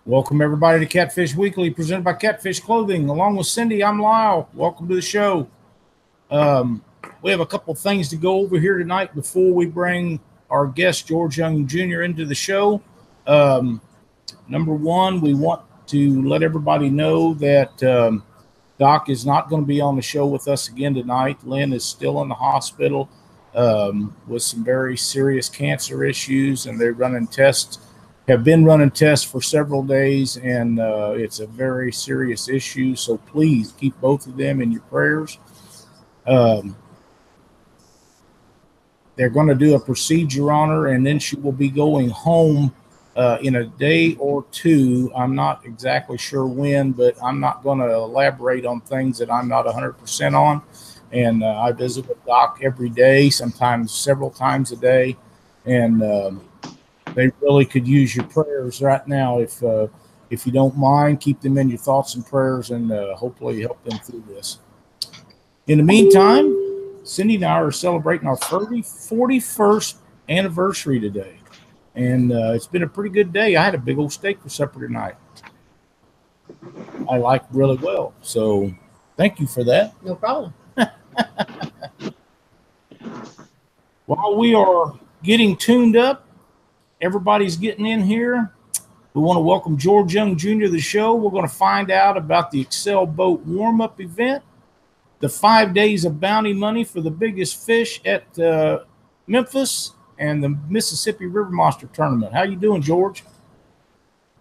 Welcome, everybody, to Catfish Weekly, presented by Catfish Clothing. Along with Cindy, I'm Lyle. Welcome to the show. We have a couple of things to go over here tonight before we bring our guest, George Young Jr., into the show. Number one, we want to let everybody know that Doc is not going to be on the show with us again tonight. Lynn is still in the hospital with some very serious cancer issues, and they're running tests. Have been running tests for several days, and it's a very serious issue. So please keep both of them in your prayers. They're going to do a procedure on her, and then she will be going home in a day or two. I'm not exactly sure when, but I'm not going to elaborate on things that I'm not 100% on. And I visit with Doc every day, sometimes several times a day, and they really could use your prayers right now. If you don't mind, keep them in your thoughts and prayers, and hopefully help them through this. In the meantime, Cindy and I are celebrating our 41st anniversary today, and it's been a pretty good day. I had a big old steak for supper tonight. I like really well, so thank you for that. No problem. While we are getting tuned up, everybody's getting in here, we want to welcome George Young Jr. to the show. We're going to find out about the Excel Boat warm-up event, the 5 days of bounty money for the biggest fish at Memphis, and the Mississippi River Monster Tournament. How you doing, George?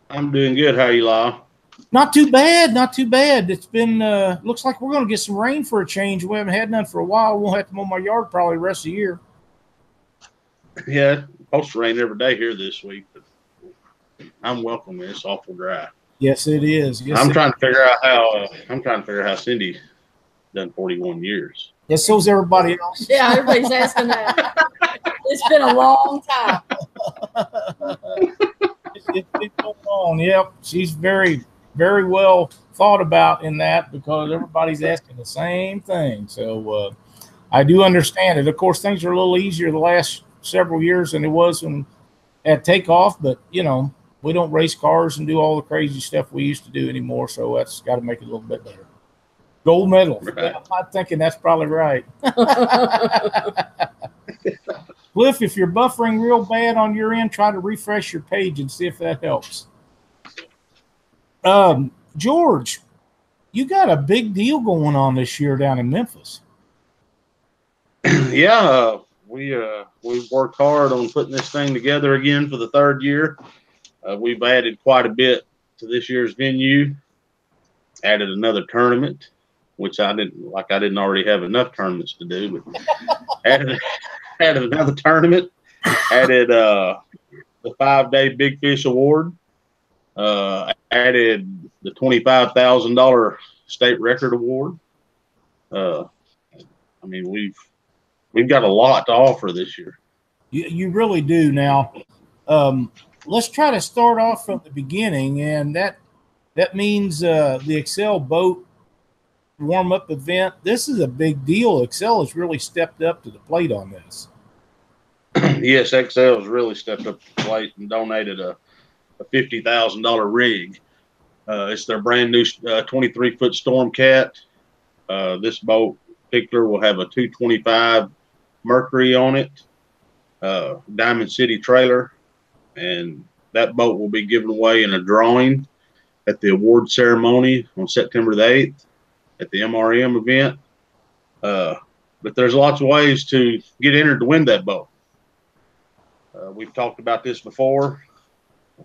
I'm doing good. How are you, Lyle? Not too bad, not too bad. It's been, looks like we're going to get some rain for a change. We haven't had none for a while. We'll have to mow my yard probably the rest of the year. Yeah, it's supposed to rain every day here this week, but I'm welcoming it. It's awful dry. Yes, it is. Yes, I'm trying to figure out how Cindy done 41 years. Yes, so's everybody else. Yeah, everybody's asking that. It's been a long time. It's been going on. Yep, she's very, very well thought about in that, because everybody's asking the same thing. So I do understand it. Of course, things are a little easier the last several years than it was when at takeoff, but you know, we don't race cars and do all the crazy stuff we used to do anymore, so that's got to make it a little bit better. Gold medal. Right. I'm thinking that's probably right. Cliff, if you're buffering real bad on your end, try to refresh your page and see if that helps. George, you got a big deal going on this year down in Memphis. Yeah, we've worked hard on putting this thing together again for the third year. We've added quite a bit to this year's venue. Added another tournament, which I didn't already have enough tournaments to do, but added another tournament. Added the 5-day Big Fish Award. Added the $25,000 state record award. I mean, we've got a lot to offer this year. You really do. Now, let's try to start off from the beginning, and that means the Excel Boat warm-up event. This is a big deal. Excel has really stepped up to the plate on this. Yes, Excel has really stepped up to the plate and donated a $50,000 rig. It's their brand new 23-foot Stormcat. This boat in particular will have a 225 Mercury on it, Diamond City trailer, and that boat will be given away in a drawing at the award ceremony on September the 8th at the MRM event. But there's lots of ways to get entered to win that boat. We've talked about this before.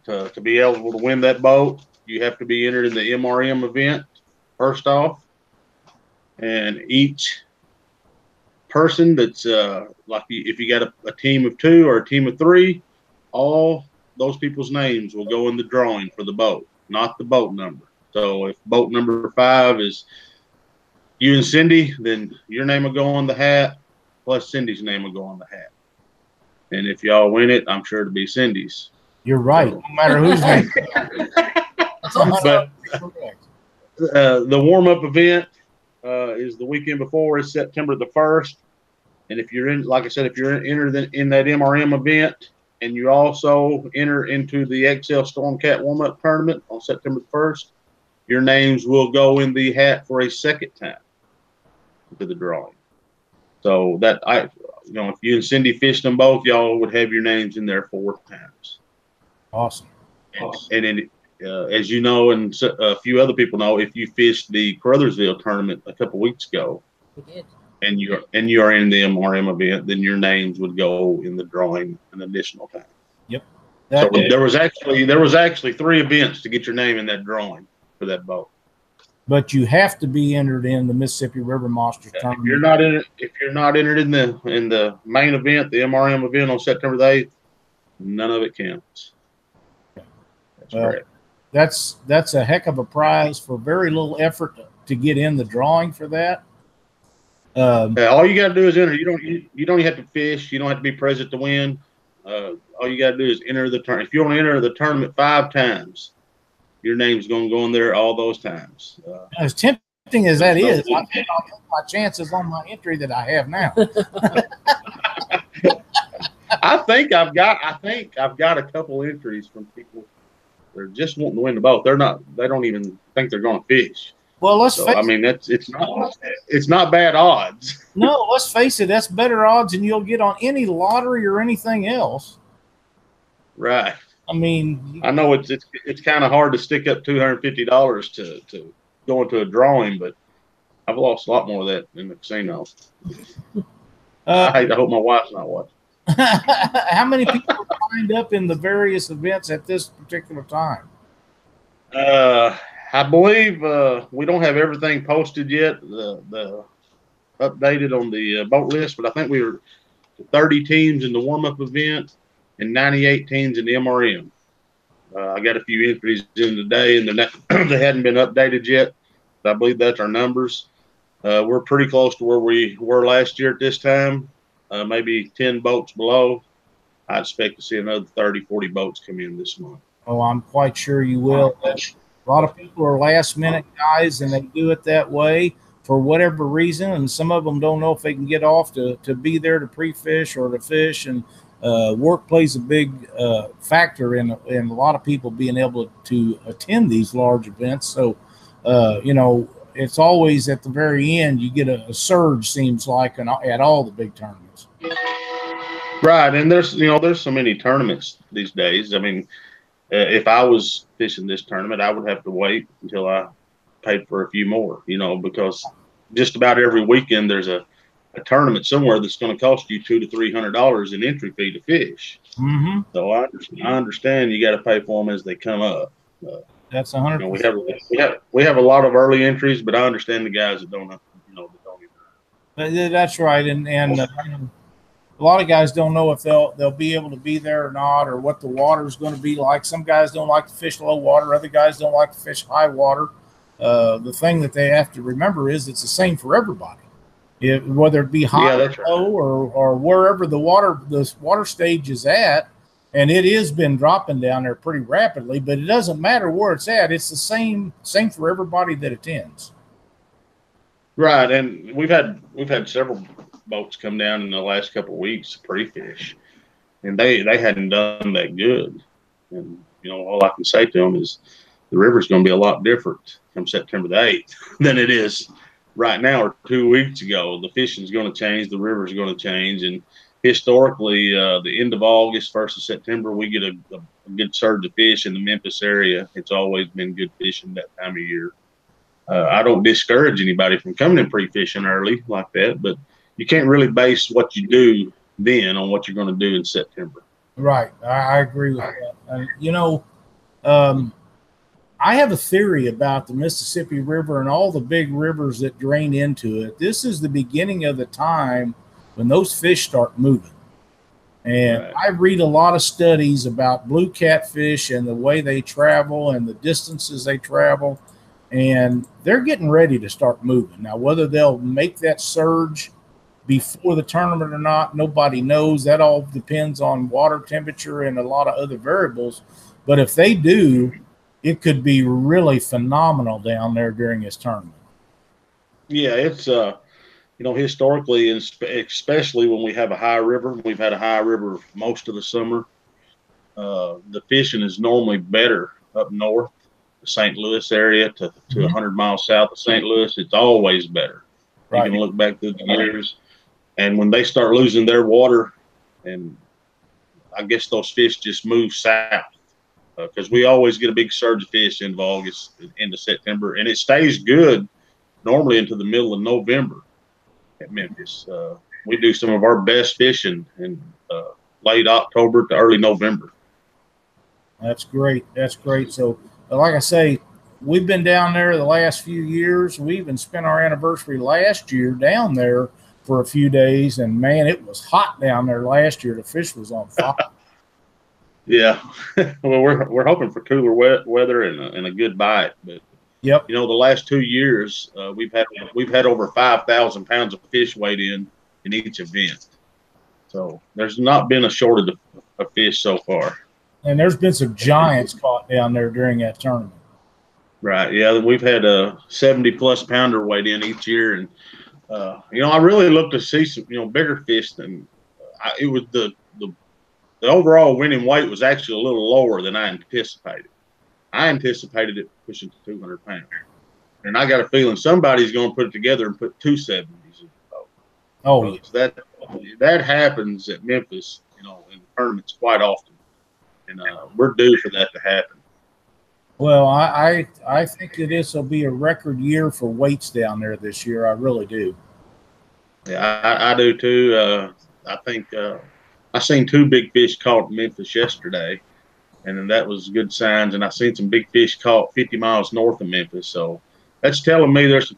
To be eligible to win that boat, you have to be entered in the MRM event first off, and each person that's like if you got a team of 2 or a team of 3, all those people's names will go in the drawing for the boat, not the boat number. So if boat number 5 is you and Cindy, then your name will go on the hat, plus Cindy's name will go on the hat. And if y'all win it, I'm sure it'll be Cindy's. You're right. No matter whose name. But the warm-up event is the weekend before. It's September the 1st. And if you're in, like I said, if you're entered in that MRM event, and you also enter into the XL Stormcat warm-up tournament on September 1st, your names will go in the hat for a second time into the drawing. So that if you and Cindy fished them both, y'all would have your names in there 4 times. Awesome. And then, as you know, and a few other people know, if you fished the Caruthersville tournament a couple weeks ago, We did. and you are in the MRM event, then your names would go in the drawing an additional time. Yep. So there was actually 3 events to get your name in that drawing for that boat. But you have to be entered in the Mississippi River Monsters tournament. If you're not entered in the main event, the MRM event on September the 8th, none of it counts. That's correct. That's a heck of a prize for very little effort to get in the drawing for that. All you got to do is enter. You don't have to fish. You don't have to be present to win. All you got to do is enter the tournament. If you want to enter the tournament 5 times, your name's going to go in there all those times. As tempting as that is, I think I'll take my chances on my entry that I have now. I think I've got a couple entries from people that are just wanting to win the boat. They don't even think they're going to fish. Well, let's face it. It's not bad odds. No, let's face it. That's better odds than you'll get on any lottery or anything else. Right. I mean, I know it's kind of hard to stick up $250 to go into a drawing, but I've lost a lot more of that in the casino. I hope my wife's not watching. How many people are signed up in the various events at this particular time? I believe we don't have everything posted yet, the updated on the boat list, but I think we were 30 teams in the warm-up event and 98 teams in the MRM. I got a few entries in today, and they hadn't been updated yet. But I believe that's our numbers. We're pretty close to where we were last year at this time, maybe 10 boats below. I expect to see another 30, 40 boats come in this month. Oh, I'm quite sure you will. A lot of people are last-minute guys, and they do it that way for whatever reason, and some of them don't know if they can get off to be there to pre-fish or to fish, and work plays a big factor in a lot of people being able to attend these large events. So, it's always at the very end you get a surge, seems like, at all the big tournaments. Right, and there's so many tournaments these days. I mean, if I was fishing this tournament, I would have to wait until I paid for a few more, because just about every weekend there's a tournament somewhere that's going to cost you $200 to $300 in entry fee to fish. Mm-hmm. So I understand you got to pay for them as they come up. That's 100%. We have a lot of early entries, but I understand the guys that don't even. That's right, and a lot of guys don't know if they'll be able to be there or not, or what the water is going to be like. Some guys don't like to fish low water. Other guys don't like to fish high water. The thing that they have to remember is it's the same for everybody. Whether it be high or low, or wherever the water stage is at, and it has been dropping down there pretty rapidly, but it doesn't matter where it's at. It's the same for everybody that attends. Right, and we've had several boats come down in the last couple of weeks to pre-fish, and they hadn't done that good. And all I can say to them is the river's going to be a lot different come September the 8th than it is right now or 2 weeks ago. The fishing's going to change, the river's going to change, and historically, the end of August, 1st of September, we get a good surge of fish in the Memphis area. It's always been good fishing that time of year. I don't discourage anybody from coming and pre-fishing early like that, but you can't really base what you do then on what you're going to do in September. Right. I agree with that. I have a theory about the Mississippi River and all the big rivers that drain into it. This is the beginning of the time when those fish start moving. And right. I read a lot of studies about blue catfish and the way they travel and the distances they travel, and they're getting ready to start moving. Now, whether they'll make that surge before the tournament or not, nobody knows. That all depends on water temperature and a lot of other variables. But if they do, it could be really phenomenal down there during this tournament. Yeah, it's historically, and especially when we have a high river, we've had a high river most of the summer. the fishing is normally better up north, the St. Louis area to 100 miles south of St. Louis. It's always better. Right. You can look back through the years. And when they start losing their water, and I guess those fish just move south, because we always get a big surge of fish into August, into September, and it stays good normally into the middle of November at Memphis. We do some of our best fishing in late October to early November. That's great. That's great. So, like I say, we've been down there the last few years. We even spent our anniversary last year down there for a few days, and man, it was hot down there last year. The fish was on fire. Yeah, well, we're hoping for cooler weather and a good bite. But yep, you know, the last 2 years we've had over 5,000 pounds of fish weighed in each event. So there's not been a shortage of fish so far. And there's been some giants caught down there during that tournament. Right. Yeah, we've had a 70-plus pounder weighed in each year, and you know, I really look to see some bigger fish than it was the overall winning weight was actually a little lower than I anticipated. I anticipated it pushing to 200 pounds. And I got a feeling somebody's going to put it together and put 270s in the boat. Oh, yeah. That happens at Memphis, in tournaments quite often. And we're due for that to happen. Well, I think that this will be a record year for weights down there this year. I really do. Yeah, I do too. I think I seen 2 big fish caught in Memphis yesterday, and that was good signs. And I seen some big fish caught 50 miles north of Memphis, so that's telling me there's some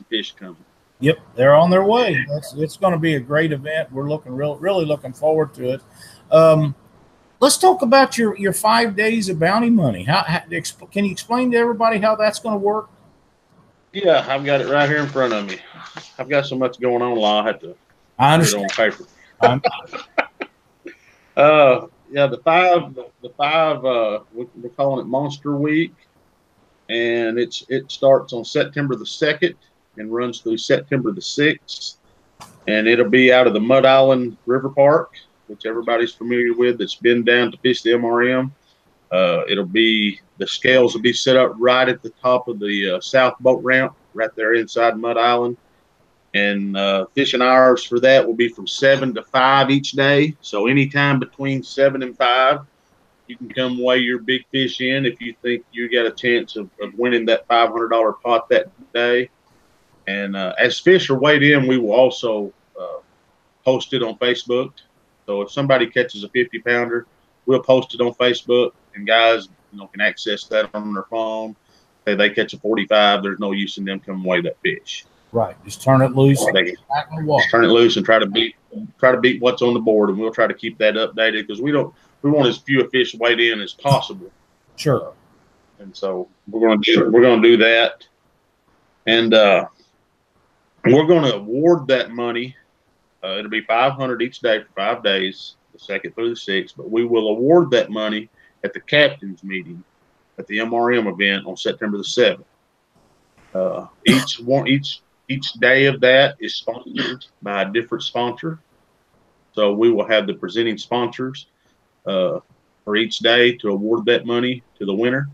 fish coming. Yep, they're on their way. It's going to be a great event. We're really looking forward to it. Let's talk about your 5 days of bounty money. Can you explain to everybody how that's going to work? Yeah, I've got it right here in front of me. I've got so much going on, I have to put it on paper. Yeah, the five we're calling it Monster Week, and it starts on September the 2nd and runs through September the 6th, and it'll be out of the Mud Island River Park, which everybody's familiar with that's been down to fish the MRM. The scales will be set up right at the top of the south boat ramp, right there inside Mud Island. And fishing hours for that will be from 7 to 5 each day. So anytime between 7 and 5, you can come weigh your big fish in if you think you got a chance of winning that $500 pot that day. And as fish are weighed in, we will also post it on Facebook. So if somebody catches a 50-pounder, we'll post it on Facebook, and guys can access that on their phone. Say they catch a 45, there's no use in them coming weigh that fish. Right, just turn it loose. Just turn it loose and try to beat what's on the board, and we'll try to keep that updated because we want as few fish weighed in as possible. Sure. And so we're going to do that, and we're going to award that money. It'll be $500 each day for 5 days, the 2nd through the 6th. But we will award that money at the captain's meeting at the MRM event on September the 7th. Each day of that is sponsored by a different sponsor. So we will have the presenting sponsors for each day to award that money to the winner,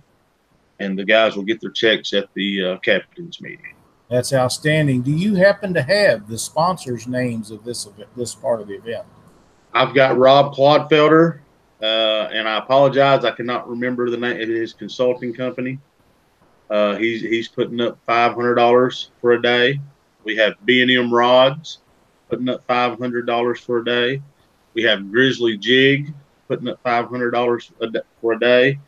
and the guys will get their checks at the captain's meeting. That's outstanding. Do you happen to have the sponsors' names of this part of the event? I've got Rob Clodfelder, and I apologize, I cannot remember the name of his consulting company. He's putting up $500 for a day. We have B&M Rods putting up $500 for a day. We have Grizzly Jig putting up $500 for a day.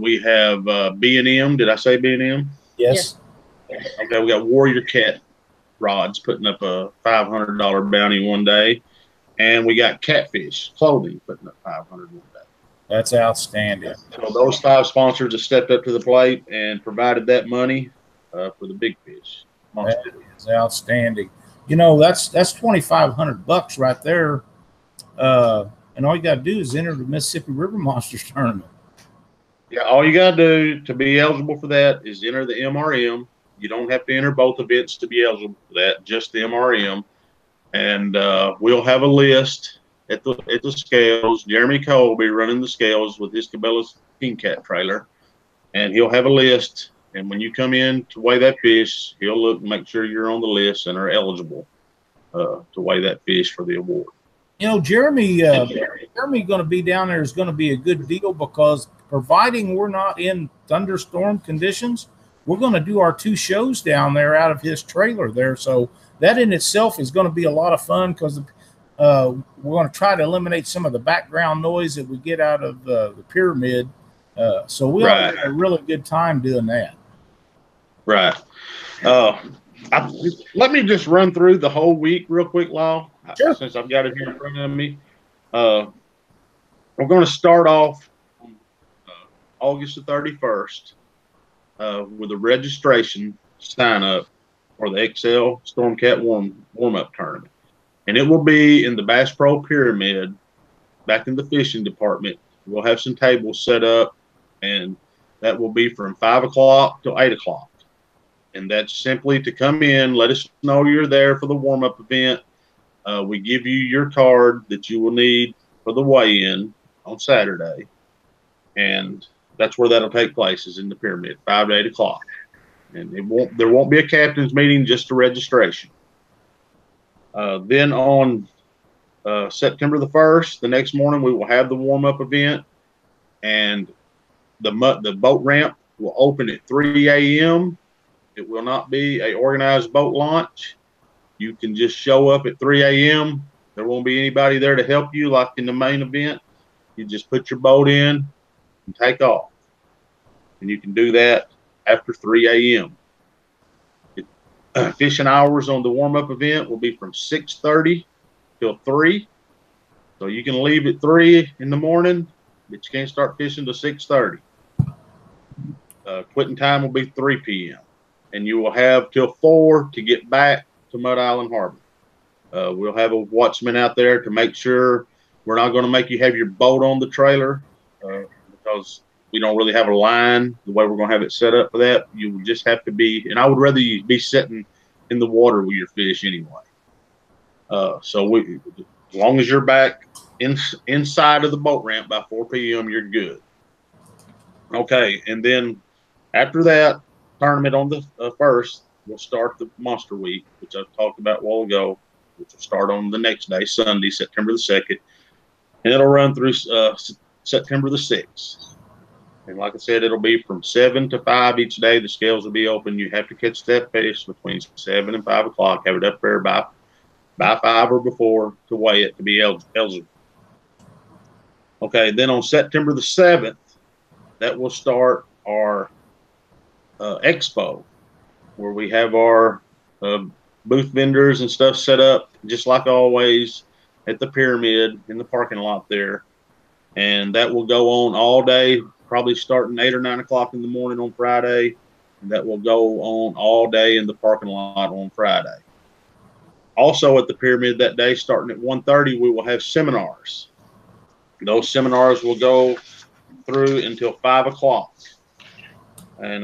We have B&M. Did I say B&M? Yes. Okay, we got Warrior Cat Rods putting up a $500 bounty one day. And we got Catfish Clothing putting up $500 one day. That's outstanding. So those 5 sponsors have stepped up to the plate and provided that money for the big fish. That is outstanding. That's $2,500 right there. And all you got to do is enter the Mississippi River Monsters tournament. Yeah, all you got to do to be eligible for that is enter the MRM. You don't have to enter both events to be eligible for that, just the MRM. And we'll have a list at the scales. Jeremy Cole will be running the scales with his Cabela's King Cat trailer, and he'll have a list. And when you come in to weigh that fish, he'll look and make sure you're on the list and are eligible to weigh that fish for the award. You know, Jeremy going to be down there is going to be a good deal, because providing we're not in thunderstorm conditions, we're going to do our 2 shows down there out of his trailer there. So that in itself is going to be a lot of fun, because we're going to try to eliminate some of the background noise that we get out of the pyramid. So we'll have a really good time doing that. Right. Let me just run through the whole week real quick, Lyle, Sure. Since I've got it here in front of me. We're going to start off on August the 31st with a registration sign up for the XL Stormcat warm-up tournament. And it will be in the Bass Pro Pyramid back in the fishing department. We'll have some tables set up, and that will be from 5 o'clock till 8 o'clock. And that's simply to come in, let us know you're there for the warm-up event. We give you your card that you will need for the weigh-in on Saturday. And that's where that'll take place, is in the pyramid, 5 to 8 o'clock. And there won't be a captain's meeting, just a registration. Then on September the 1st, the next morning, we will have the warm-up event. And the boat ramp will open at 3 a.m. It will not be a organized boat launch. You can just show up at 3 a.m. There won't be anybody there to help you like in the main event. You just put your boat in and take off. And you can do that after 3 a.m. Fishing hours on the warm-up event will be from 6:30 till 3. So you can leave at 3 in the morning, but you can't start fishing till 6:30. Quitting time will be 3 p.m. And you will have till 4 to get back to Mud Island Harbor. We'll have a watchman out there to make sure we're not going to make you have your boat on the trailer because we don't really have a line the way we're going to have it set up for that. You will just have to be, and I would rather you be sitting in the water with your fish anyway. So as long as you're back inside of the boat ramp by 4 p.m., you're good. Okay, and then after that tournament on the 1st, we'll start the Monster Week, which I talked about a while ago, which will start on the next day, Sunday, September the 2nd, and it'll run through September the 6th. And like I said, it'll be from 7 to 5 each day. The scales will be open. You have to catch that fish between 7 and 5 o'clock. Have it up there by 5 or before to weigh it to be eligible. Okay, then on September the 7th, that will start our expo, where we have our booth vendors and stuff set up just like always at the pyramid in the parking lot there. And that will go on all day, probably starting 8 or 9 o'clock in the morning on Friday. And that will go on all day in the parking lot on Friday. Also at the pyramid that day, starting at 1:30, we will have seminars. Those seminars will go through until 5 o'clock. And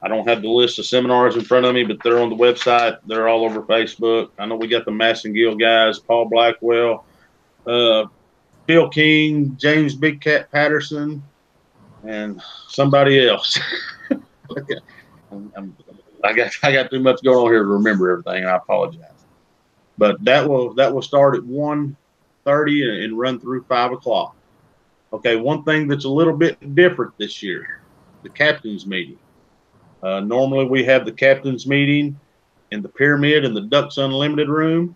I don't have the list of seminars in front of me, but they're on the website. They're all over Facebook. I know we got the Massengill guys, Paul Blackwell, Phil King, James Big Cat Patterson, and somebody else. I got too much going on here to remember everything, and I apologize. But that will start at 1:30 and run through 5 o'clock. Okay, one thing that's a little bit different this year, the captain's meeting. Normally we have the captain's meeting in the pyramid in the Ducks Unlimited room.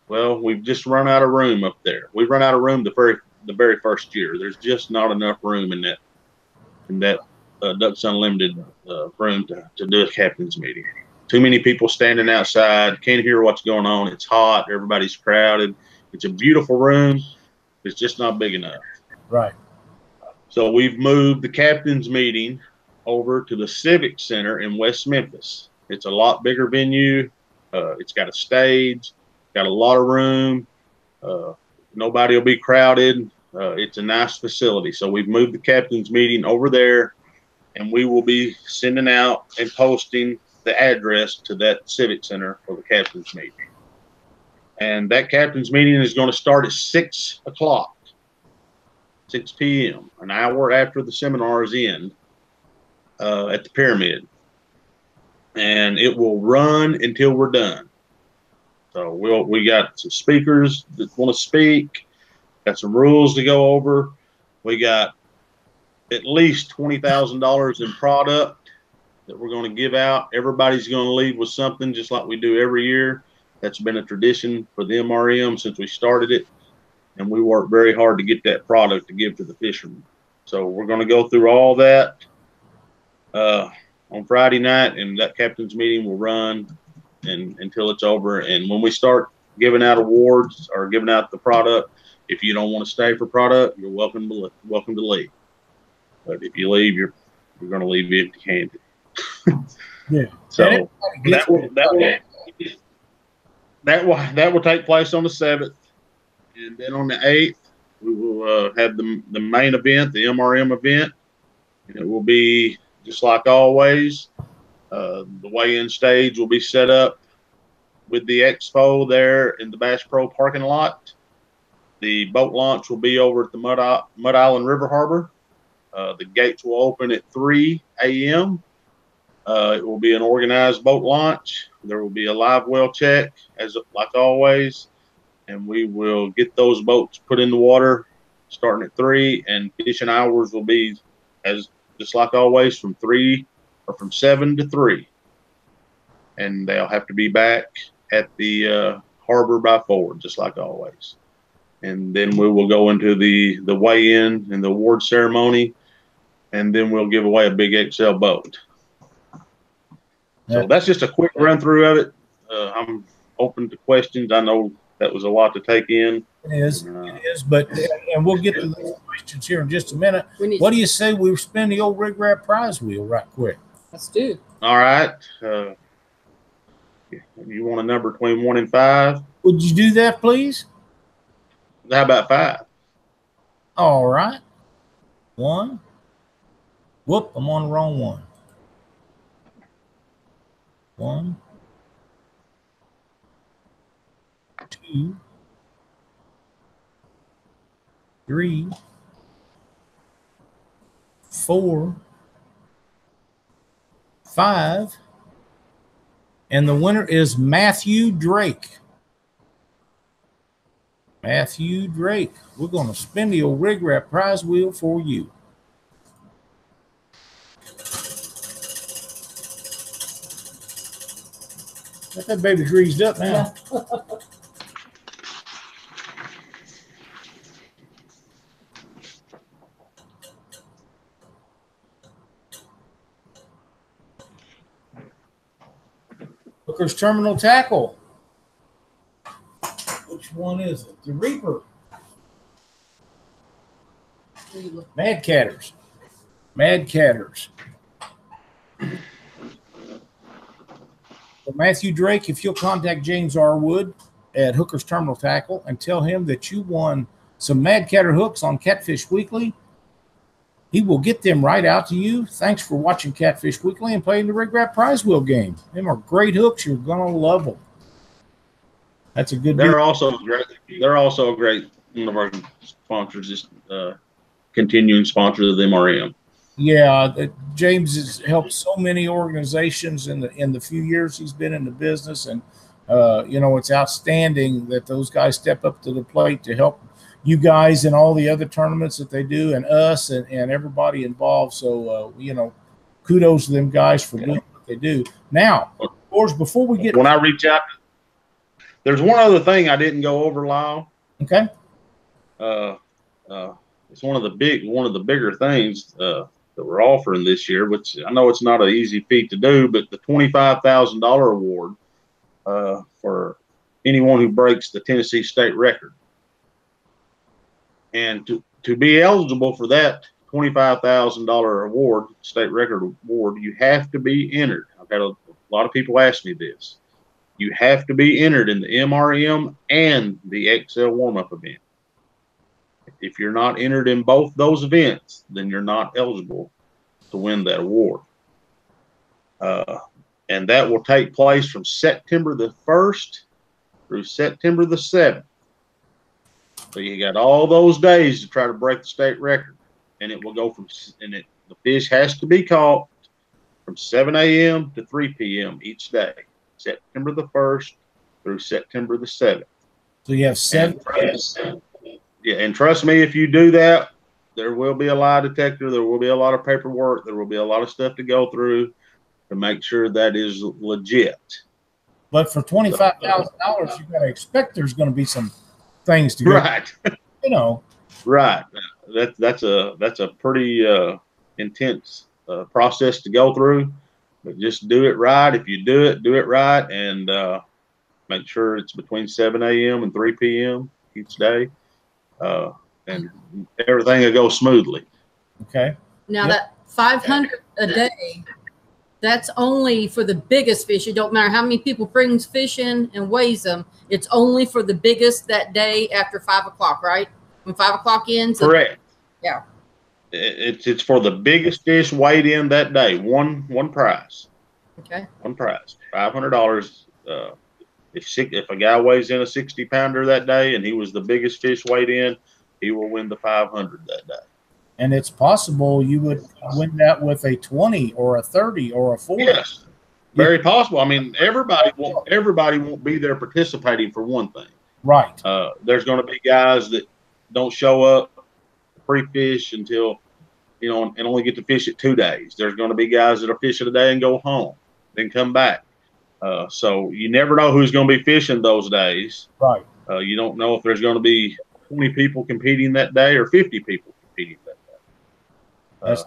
Well, we've just run out of room up there. We've run out of room the very first year. There's just not enough room in that Ducks Unlimited room to do a captain's meeting. Too many people standing outside, can't hear what's going on. It's hot, everybody's crowded. It's a beautiful room. It's just not big enough. Right. So we've moved the captain's meeting over to the Civic Center in West Memphis. It's a lot bigger venue. It's got a stage, got a lot of room. Nobody will be crowded. It's a nice facility. So we've moved the captain's meeting over there, and we will be sending out and posting the address to that Civic Center for the captain's meeting. And that captain's meeting is going to start at 6 o'clock, 6 p.m., an hour after the seminars end at the pyramid. And it will run until we're done. So we got some speakers that want to speak, got some rules to go over. We got at least $20,000 in product that we're going to give out. Everybody's going to leave with something, just like we do every year. That's been a tradition for the MRM since we started it, and we work very hard to get that product to give to the fishermen. So we're going to go through all that on Friday night, and that captain's meeting will run until it's over. And when we start giving out awards or giving out the product, if you don't want to stay for product, you're welcome to leave. But if you leave, you're going to leave empty-handed. Yeah. So that will take place on the 7th, and then on the 8th we will have the main event, the MRM event, and it will be just like always. The weigh-in stage will be set up with the expo there in the Bass Pro parking lot. The boat launch will be over at the Mud Island River Harbor. The gates will open at 3 a.m. It will be an organized boat launch. There will be a live well check, like always, and we will get those boats put in the water starting at 3. And fishing hours will be just like always from 7 to 3, and they'll have to be back at the harbor by 4, just like always. And then we will go into the weigh-in and the award ceremony, and then we'll give away a big XL boat. So that's just a quick run through of it. I'm open to questions. I know that was a lot to take in. It is, but we'll get to those questions here in just a minute. What do you say we spin the old rig wrap prize wheel right quick? Let's do. All right. You want a number between 1 and 5? Would you do that, please? How about 5? All right. 1. Whoop, I'm on the wrong one. 1, 2, 3, 4, 5, and the winner is Matthew Drake. Matthew Drake. We're going to spin the old rig wrap prize wheel for you. Got that baby greased up now. Yeah. Hooker's Terminal Tackle. Which one is it? The Reaper. Mad Catters. Mad Catters. So Matthew Drake, if you'll contact James R. Wood at Hooker's Terminal Tackle and tell him that you won some Mad Catter hooks on Catfish Weekly, he will get them right out to you. Thanks for watching Catfish Weekly and playing the Rig Wrap Prize Wheel game. Them are great hooks. You're going to love them. That's a good They're also great. They're also a great one of our sponsors, just continuing sponsor of the MRM. Yeah, James has helped so many organizations in the few years he's been in the business, and you know, it's outstanding that those guys step up to the plate to help you guys in all the other tournaments that they do, and us and everybody involved. So you know, kudos to them guys for doing what they do. Now, of course, before we get I reach out, there's one other thing I didn't go over, Lyle. Okay. It's one of the bigger things that we're offering this year, which I know it's not an easy feat to do, but the $25,000 award for anyone who breaks the Tennessee state record. And to be eligible for that $25,000 award, state record award, you have to be entered. I've had a lot of people ask me this. You have to be entered in the MRM and the XL warm-up event. If you're not entered in both those events, then you're not eligible to win that award. And that will take place from September the 1st through September the 7th. So you got all those days to try to break the state record, and it will go from the fish has to be caught from 7 a.m. to 3 p.m. each day, September the 1st through September the 7th. So you have 7 days. Yeah, and trust me, if you do that, there will be a lie detector, there will be a lot of paperwork, there will be a lot of stuff to go through to make sure that is legit. But for $25,000, you got to expect there's going to be some things to go. Right. You know. Right. That's a pretty intense process to go through, but just do it right. If you do it right, and make sure it's between 7 a.m. and 3 p.m. each day, and everything will go smoothly. Okay. Now that 500 a day, that's only for the biggest fish. It don't matter how many people brings fish in and weighs them. It's only for the biggest that day after 5 o'clock, right? When 5 o'clock ends. Correct. Yeah. It's for the biggest fish weighed in that day. One prize. Okay. One prize. $500. If a guy weighs in a 60-pounder that day and he was the biggest fish weighed in, he will win the 500 that day. And it's possible you would win that with a 20 or a 30 or a 40. Yes, very possible. I mean, everybody won't be there participating for one thing. Right. There's going to be guys that don't show up pre-fish until, and only get to fish it 2 days. There's going to be guys that are fishing a day and go home, then come back. So you never know who's going to be fishing those days. Right. You don't know if there's going to be 20 people competing that day or 50 people competing that day.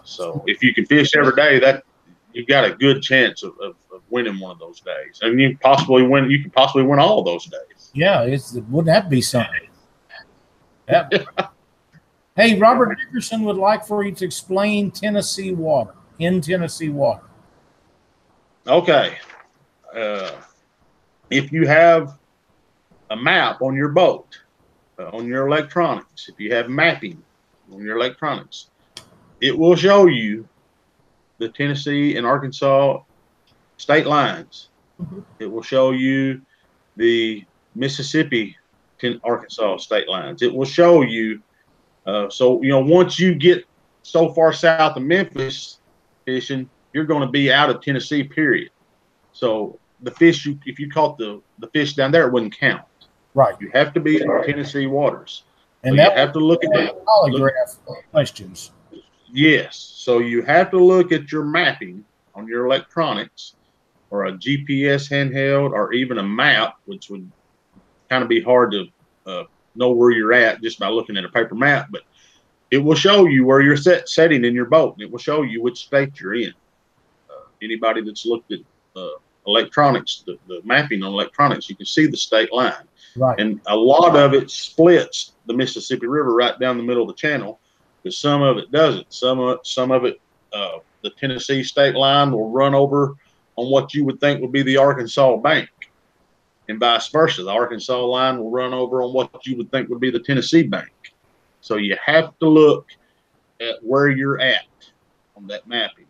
So if you can fish every day, that you've got a good chance of winning one of those days, and you can possibly win all of those days. Yeah, wouldn't that be something? Hey, Robert Dickerson would like for you to explain Tennessee water. Okay. If you have a map on your boat, on your electronics, if you have mapping on your electronics, it will show you the Tennessee and Arkansas state lines. Mm-hmm. It will show you the Mississippi Arkansas state lines. It will show you. So, once you get so far south of Memphis fishing, you're going to be out of Tennessee, period. So the fish, if you caught the fish down there, it wouldn't count. Right. You have to be in Tennessee waters. And so you have to look at the polygraph questions. Yes. So you have to look at your mapping on your electronics, or a GPS handheld, or even a map, which would kind of be hard to know where you're at just by looking at a paper map. But it will show you where you're setting in your boat, and it will show you which state you're in. Anybody that's looked at electronics, the mapping on electronics, you can see the state line. Right. And a lot of it splits the Mississippi River right down the middle of the channel, but some of it doesn't. Some of it, the Tennessee state line will run over on what you would think would be the Arkansas bank, and vice versa. The Arkansas line will run over on what you would think would be the Tennessee bank. So you have to look at where you're at on that mapping.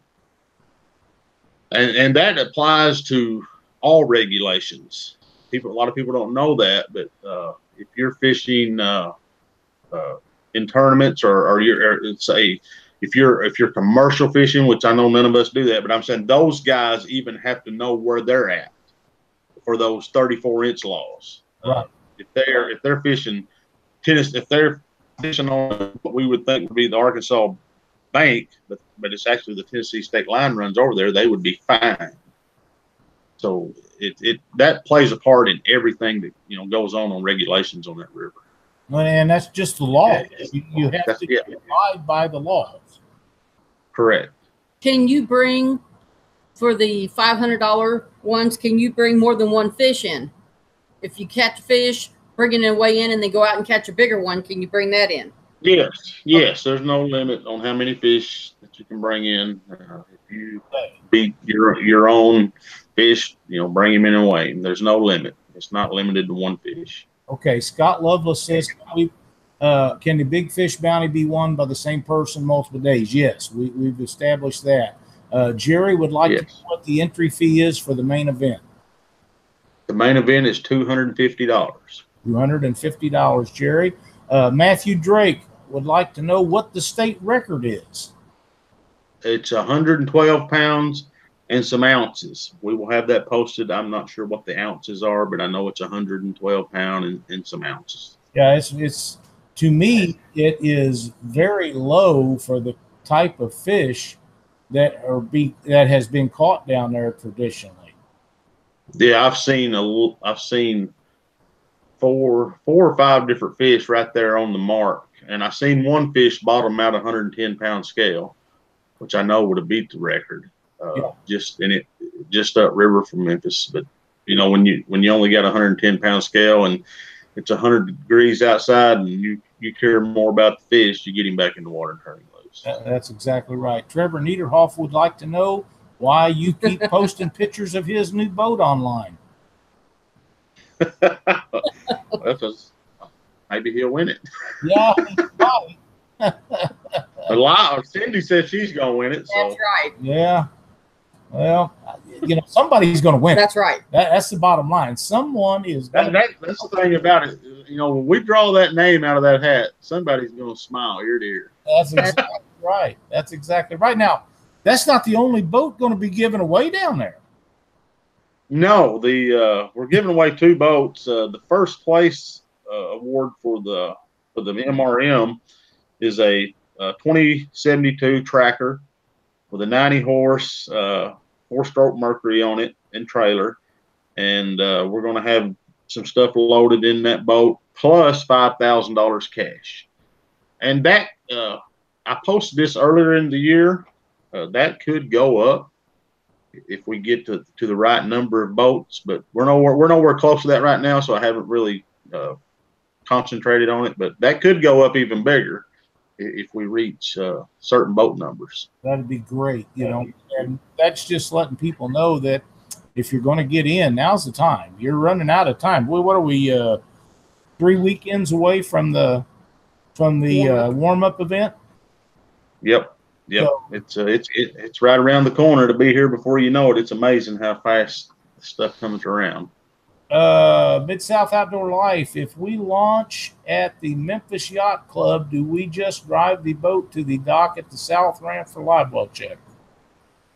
And that applies to all regulations. A lot of people don't know that, but if you're fishing in tournaments, or say if you're commercial fishing, which I know none of us do that, but I'm saying those guys even have to know where they're at for those 34-inch laws. Right. If they're fishing tennis, if they're fishing on what we would think would be the Arkansas bank, but it's actually the Tennessee state line runs over there, they would be fine. So that plays a part in everything that goes on regulations on that river. And that's just the law. Yeah. You have to abide by the laws. Correct. Can you bring, for the $500 ones, can you bring more than one fish in? If you catch a fish, bring it away in, and then go out and catch a bigger one, can you bring that in? Yes. Yes. There's no limit on how many fish that you can bring in. If you beat your own fish, bring him in and weigh him. There's no limit. It's not limited to one fish. Okay. Scott Lovelace says, can the big fish bounty be won by the same person multiple days? Yes, we've established that. Jerry would like to know what the entry fee is for the main event. The main event is $250. $250, Jerry. Matthew Drake would like to know what the state record is. It's 112 pounds and some ounces. We will have that posted. I'm not sure what the ounces are, but I know it's 112 pounds and some ounces. Yeah, it's to me, it is very low for the type of fish that has been caught down there traditionally. Yeah, I've seen four or five different fish right there on the mark, and I seen one fish bottom out 110-pound scale, which I know would have beat the record. Just upriver from Memphis. But you know, when you only got 110-pound scale and it's 100 degrees outside, and you care more about the fish, you get him back in the water and turn him loose. That's exactly right. Trevor Niederhoff would like to know why you keep posting pictures of his new boat online. Because maybe he'll win it. Yeah, probably. Cindy says she's going to win it. So. That's right. Yeah. Well, you know, somebody's going to win. That's right. That's the bottom line. Someone is. That's the thing about it. You know, when we draw that name out of that hat, somebody's going to smile ear to ear. That's exactly right. That's exactly right. Now, that's not the only boat going to be given away down there. No, we're giving away two boats. The first place award for the MRM is a 2072 tracker with a 90 horse 4-stroke Mercury on it and trailer, and we're going to have some stuff loaded in that boat plus $5,000 cash. And that I posted this earlier in the year. That could go up if we get to the right number of boats, but we're nowhere close to that right now, so I haven't really concentrated on it. But that could go up even bigger if we reach certain boat numbers. That'd be great, you know. And that's just letting people know that if you're going to get in, now's the time. You're running out of time. Well, what are we? 3 weekends away from the warm-up event. Yep. So, it's right around the corner to be here before you know it. It's amazing how fast stuff comes around. Mid-South Outdoor Life, if we launch at the Memphis Yacht Club, do we just drive the boat to the dock at the South Ramp for live well check?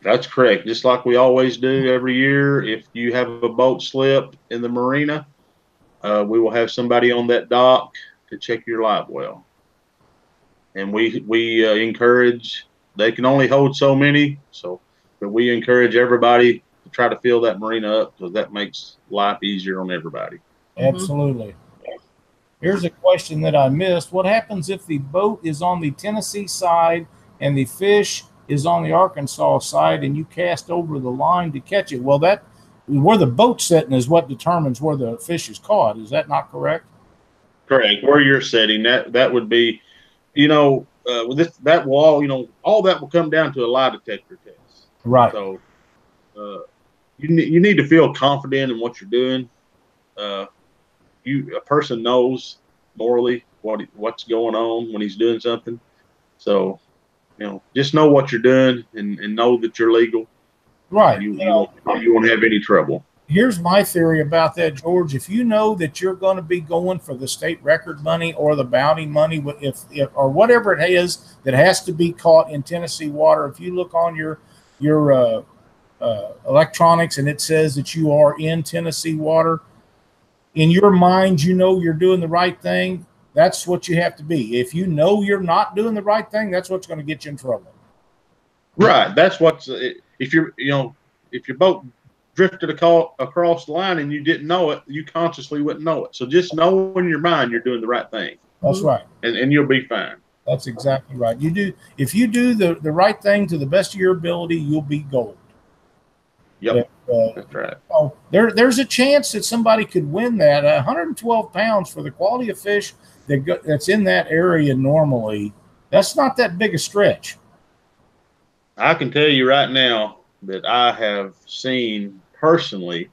That's correct. Just like we always do every year. If you have a boat slip in the marina, we will have somebody on that dock to check your live well. And we encourage, they can only hold so many, but we encourage everybody to try to fill that marina up because that makes life easier on everybody. Absolutely. Here's a question that I missed. What happens if the boat is on the Tennessee side and the fish is on the Arkansas side and you cast over the line to catch it? Well, where the boat's sitting is what determines where the fish is caught. Is that not correct? Correct. Where you're sitting, that would be, you know, that will all, you know, all that will come down to a lie detector test. Right. So you need to feel confident in what you're doing. A person knows morally what's going on when he's doing something. So, you know, just know what you're doing and know that you're legal. Right. You won't have any trouble. Here's my theory about that, George. If you know that you're going to be going for the state record money or the bounty money, if or whatever it is that has to be caught in Tennessee water, if you look on your electronics and it says that you are in Tennessee water, in your mind, you know you're doing the right thing. That's what you have to be. If you know you're not doing the right thing, that's what's going to get you in trouble. Right. That's what's if your boat drifted across the line and you didn't know it, you consciously wouldn't know it. So just know in your mind you're doing the right thing. That's right. And you'll be fine. That's exactly right. If you do the right thing to the best of your ability, you'll be gold. Yep. That's right. Oh, there's a chance that somebody could win that. 112 pounds for the quality of fish that's in that area normally, that's not that big a stretch. I can tell you right now that I have seen personally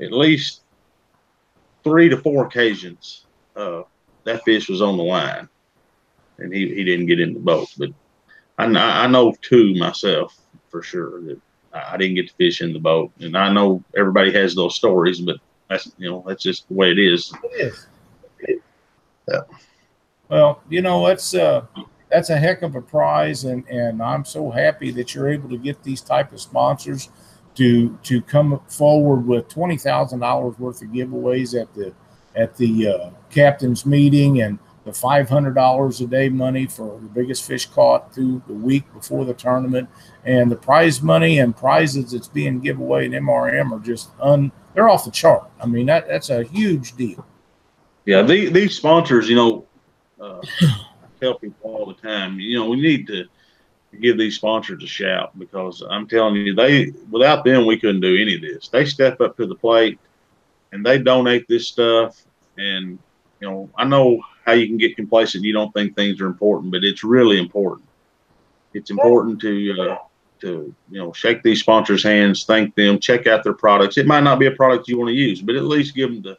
at least 3 to 4 occasions that fish was on the line and he didn't get in the boat. But I know 2 myself for sure I didn't get to fish in the boat. And I know everybody has those stories, but that's, you know, that's just the way it is. It is. Yeah. Well, you know, that's a heck of a prize, and I'm so happy that you're able to get these type of sponsors to come forward with $20,000 worth of giveaways at the captain's meeting, and the $500 a day money for the biggest fish caught through the week before the tournament, and the prize money and prizes that's being given away in MRM are just they're off the chart. I mean, that's a huge deal. Yeah, these sponsors, you know, I tell people all the time, you know, we need to give these sponsors a shout, because I'm telling you, without them, we couldn't do any of this. They step up to the plate and they donate this stuff. And, you know, I know how you can get complacent. You don't think things are important, but it's really important. It's important to you know, shake these sponsors' hands, thank them, check out their products. It might not be a product you want to use, but at least give them the,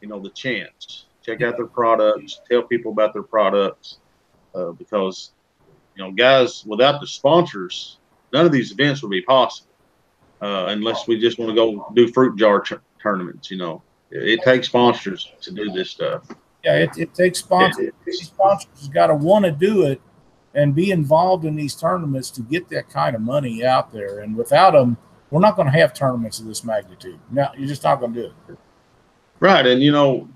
you know, the chance. Check out their products, tell people about their products, because, you know, guys, without the sponsors, none of these events would be possible, unless we just want to go do fruit jar tournaments. You know, it takes sponsors to do this stuff. Yeah, it takes sponsors. These sponsors got to want to do it and be involved in these tournaments to get that kind of money out there. And without them, we're not going to have tournaments of this magnitude. No, you're just not going to do it. Right, and you know,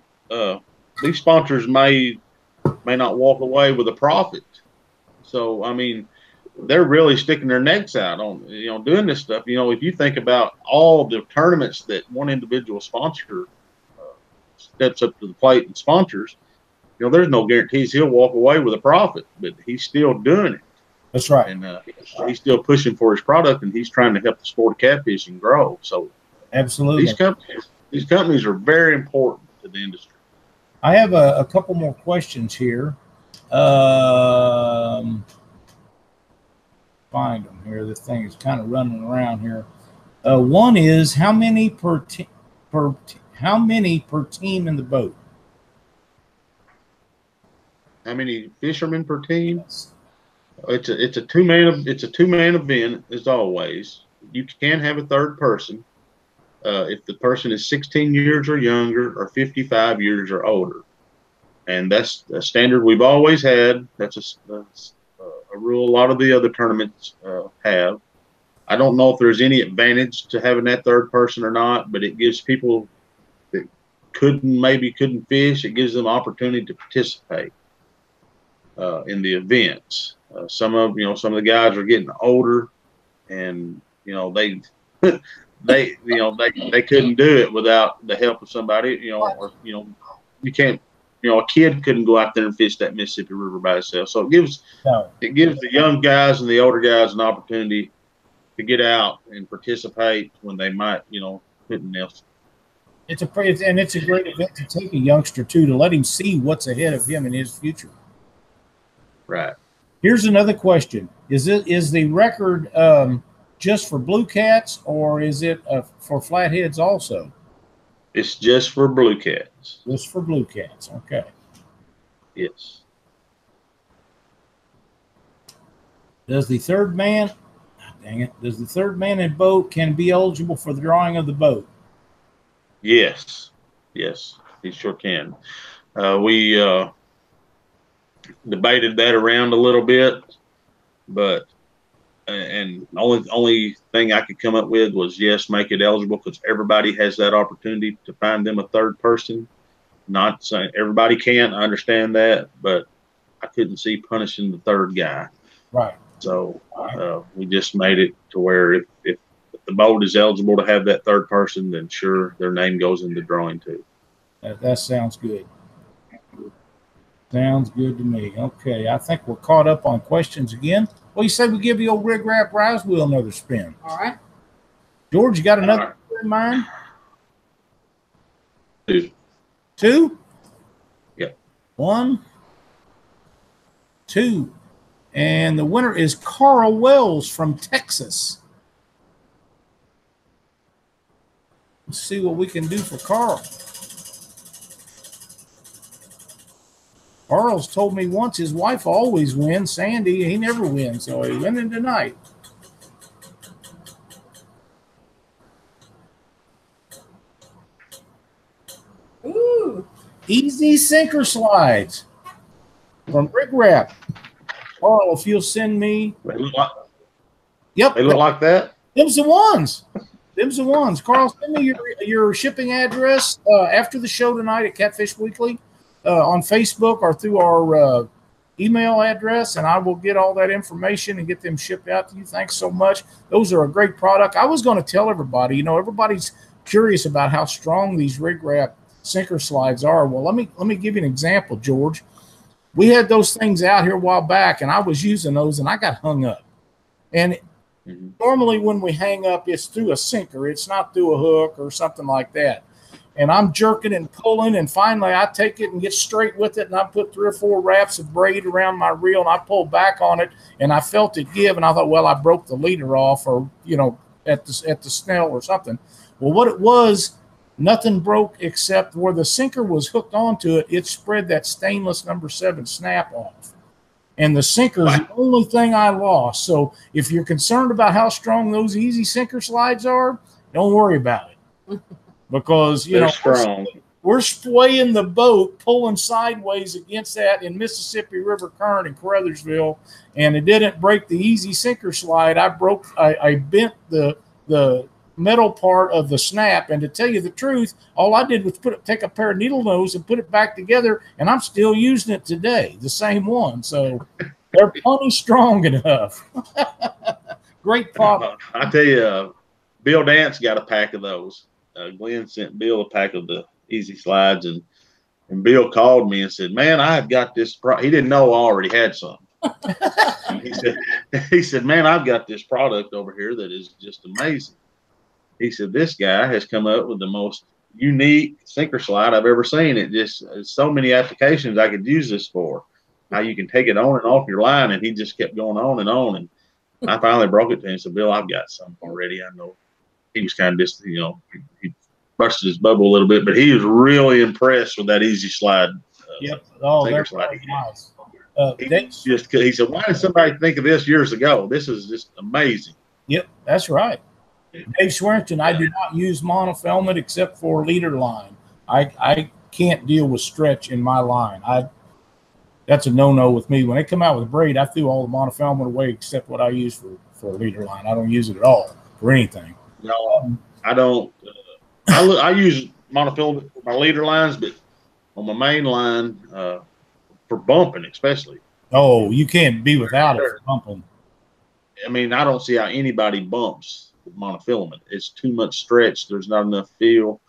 these sponsors may not walk away with a profit. So I mean, they're really sticking their necks out on, you know, doing this stuff. You know, if you think about all the tournaments that one individual sponsor steps up to the plate and sponsors, you know, there's no guarantees he'll walk away with a profit, but he's still doing it. That's right. And he's still pushing for his product, and he's trying to help the sport of catfishing grow. So absolutely, these companies are very important to the industry. I have a couple more questions here. Find them here. The thing is kind of running around here. One is how many per team in the boat? How many fishermen per team? Yes. It's a two-man event as always. You can have a third person if the person is 16 years or younger or 55 years or older, and that's a standard we've always had. That's a rule a lot of the other tournaments have. I don't know if there's any advantage to having that third person or not, but it gives people that couldn't fish, it gives them opportunity to participate in the events. Some of the guys are getting older, and you know they couldn't do it without the help of somebody. You know, or you can't. You know, a kid couldn't go out there and fish that Mississippi River by itself. So it gives the young guys and the older guys an opportunity to get out and participate when they might, you know, couldn't else. It's a great event to take a youngster to let him see what's ahead of him in his future. Right. Here's another question: is the record just for blue cats, or is it for flatheads also? It's just for blue cats. Just for blue cats. Okay. Yes. Does the third man? Dang it! Does the third man in boat can be eligible for the drawing of the boat? Yes. Yes, he sure can. We debated that around a little bit, but and only thing I could come up with was yes, make it eligible, because everybody has that opportunity to find them a third person. Not saying everybody can't, I understand that, but I couldn't see punishing the third guy. Right. So we just made it to where if the boat is eligible to have that third person, then sure, their name goes in the drawing too. That sounds good. Sounds good to me. Okay, I think we're caught up on questions again. Well, you say we give the old rig wrap rise wheel another spin. All right. George, you got another in mind? Two? Yeah. 1, 2. And the winner is Carl Wells from Texas. Let's see what we can do for Carl. Carl's told me once his wife always wins. Sandy, he never wins, so he winning tonight. Easysicker Slides from Rig Wrap. Carl, if you'll send me. They look like, Yep. they look like that? Them's the ones. Them's the ones. Carl, send me your shipping address after the show tonight at Catfish Weekly on Facebook or through our email address, and I will get all that information and get them shipped out to you. Thanks so much. Those are a great product. I was going to tell everybody, everybody's curious about how strong these Rig Wrap sinker slides are. Well, let me give you an example, George. We had those things out here a while back, and I was using those, and I got hung up. And normally when we hang up, it's through a sinker. It's not through a hook or something like that. And I'm jerking and pulling, and finally I take it and get straight with it, and I put 3 or 4 wraps of braid around my reel, and I pulled back on it, and I felt it give, and I thought, well, I broke the leader off, or at the snell or something. Well, what it was, nothing broke except where the sinker was hooked onto it. It spread that stainless number 7 snap off, and the sinker is the only thing I lost. So if you're concerned about how strong those Easysicker Slides are, don't worry about it. Because, we're swaying the boat, pulling sideways against that in Mississippi River Current in Caruthersville, and it didn't break the Easysicker Slide. I bent the metal part of the snap, and to tell you the truth, all I did was take a pair of needle nose and put it back together, and I'm still using it today, the same one. So they're plenty strong enough. Great product. I tell you, Bill Dance got a pack of those. Glenn sent Bill a pack of the Easy Slides, and Bill called me and said, "Man, I've got this." He didn't know I already had some. He said, "Man, I've got this product over here that is just amazing." He said, "This guy has come up with the most unique sinker slide I've ever seen. It just so many applications I could use this for. How you can take it on and off your line." And he just kept going on and on. And I finally broke it to him and said, "Bill, I've got some already. I know." He was kind of just, he busted his bubble a little bit, but he was really impressed with that Easy Slide. Yep. Oh, sinker that's slide. nice. He said, "Why did somebody think of this years ago? This is just amazing." Yep, that's right. Dave Swearington, I do not use monofilament except for leader line. I can't deal with stretch in my line. That's a no-no with me. When they come out with a braid, I threw all the monofilament away except what I use for a leader line. I don't use it at all for anything. No, I don't. I use monofilament for my leader lines, but on my main line, for bumping especially. Oh, you can't be without it for bumping. I mean, I don't see how anybody bumps with monofilament. It's too much stretch. There's not enough feel.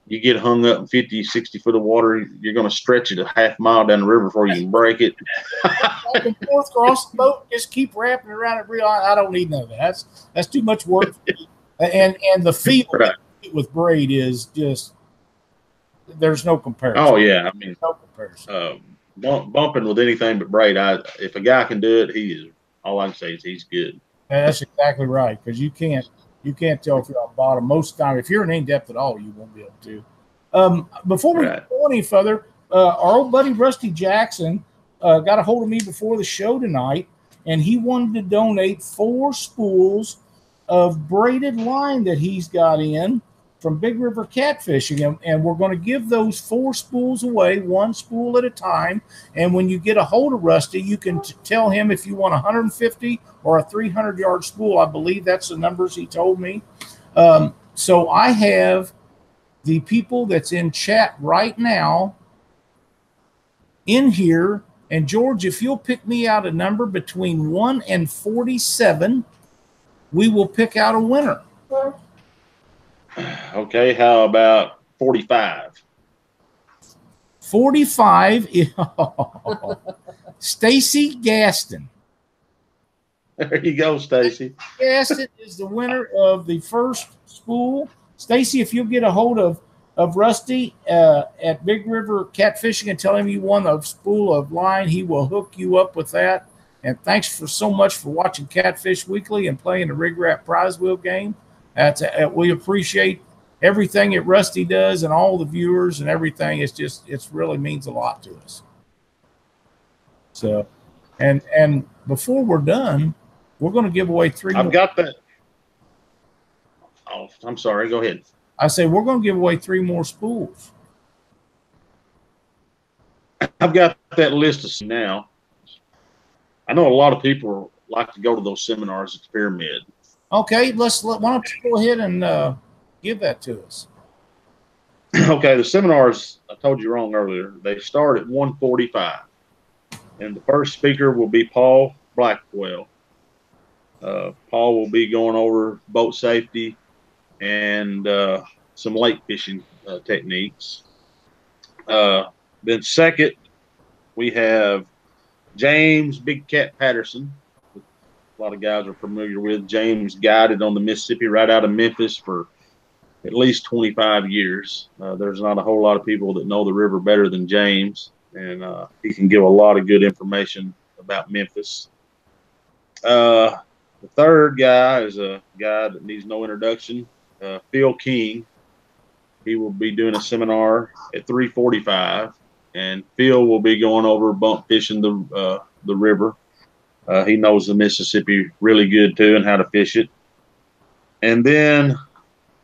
You get hung up in 50, 60 foot of water, you're going to stretch it a half mile down the river before you can break it. Back and forth across the boat, just keep wrapping it around it real. I don't need none of that. That's too much work for me. And the feel with braid is just, there's no comparison. Oh yeah, I mean, no comparison. Bumping with anything but braid. If a guy can do it, he is. All I can say is he's good. That's exactly right, because you can't tell if you're on bottom. Most of the time, if you're in any depth at all, you won't be able to. Before we go any further, our old buddy Rusty Jackson got a hold of me before the show tonight, and he wanted to donate 4 spools of braided line that he's got in from Big River Catfishing, and we're going to give those 4 spools away, 1 spool at a time. And when you get a hold of Rusty, you can tell him if you want 150 or a 300-yard spool. I believe that's the numbers he told me. So I have the people that's in chat right now in here. And George, if you'll pick me out a number between 1 and 47, we will pick out a winner. Okay, how about 45? 45. Stacy Gaston. There you go, Stacy. Gaston is the winner of the first spool. Stacy, if you'll get a hold of Rusty at Big River Catfishing and tell him you won a spool of line, he will hook you up with that. And thanks so much for watching Catfish Weekly and playing the Rig Wrap prize wheel game. We appreciate everything that Rusty does and all the viewers and everything. It really means a lot to us. So, and before we're done, we're going to give away 3 more. I've got that. Oh, I'm sorry. Go ahead. I say we're going to give away 3 more spools. I've got that list of now. I know a lot of people like to go to those seminars at the Pyramid. Okay, why don't you go ahead and give that to us? Okay, the seminars, I told you wrong earlier, they start at 1:45. And the first speaker will be Paul Blackwell. Paul will be going over boat safety and some lake fishing techniques. Then second, we have James Big Cat Patterson. A lot of guys are familiar with. James guided on the Mississippi right out of Memphis for at least 25 years. There's not a whole lot of people that know the river better than James, and he can give a lot of good information about Memphis. The third guy is a guy that needs no introduction, Phil King. He will be doing a seminar at 3:45, and Phil will be going over bump fishing the river. He knows the Mississippi really good too and how to fish it. And then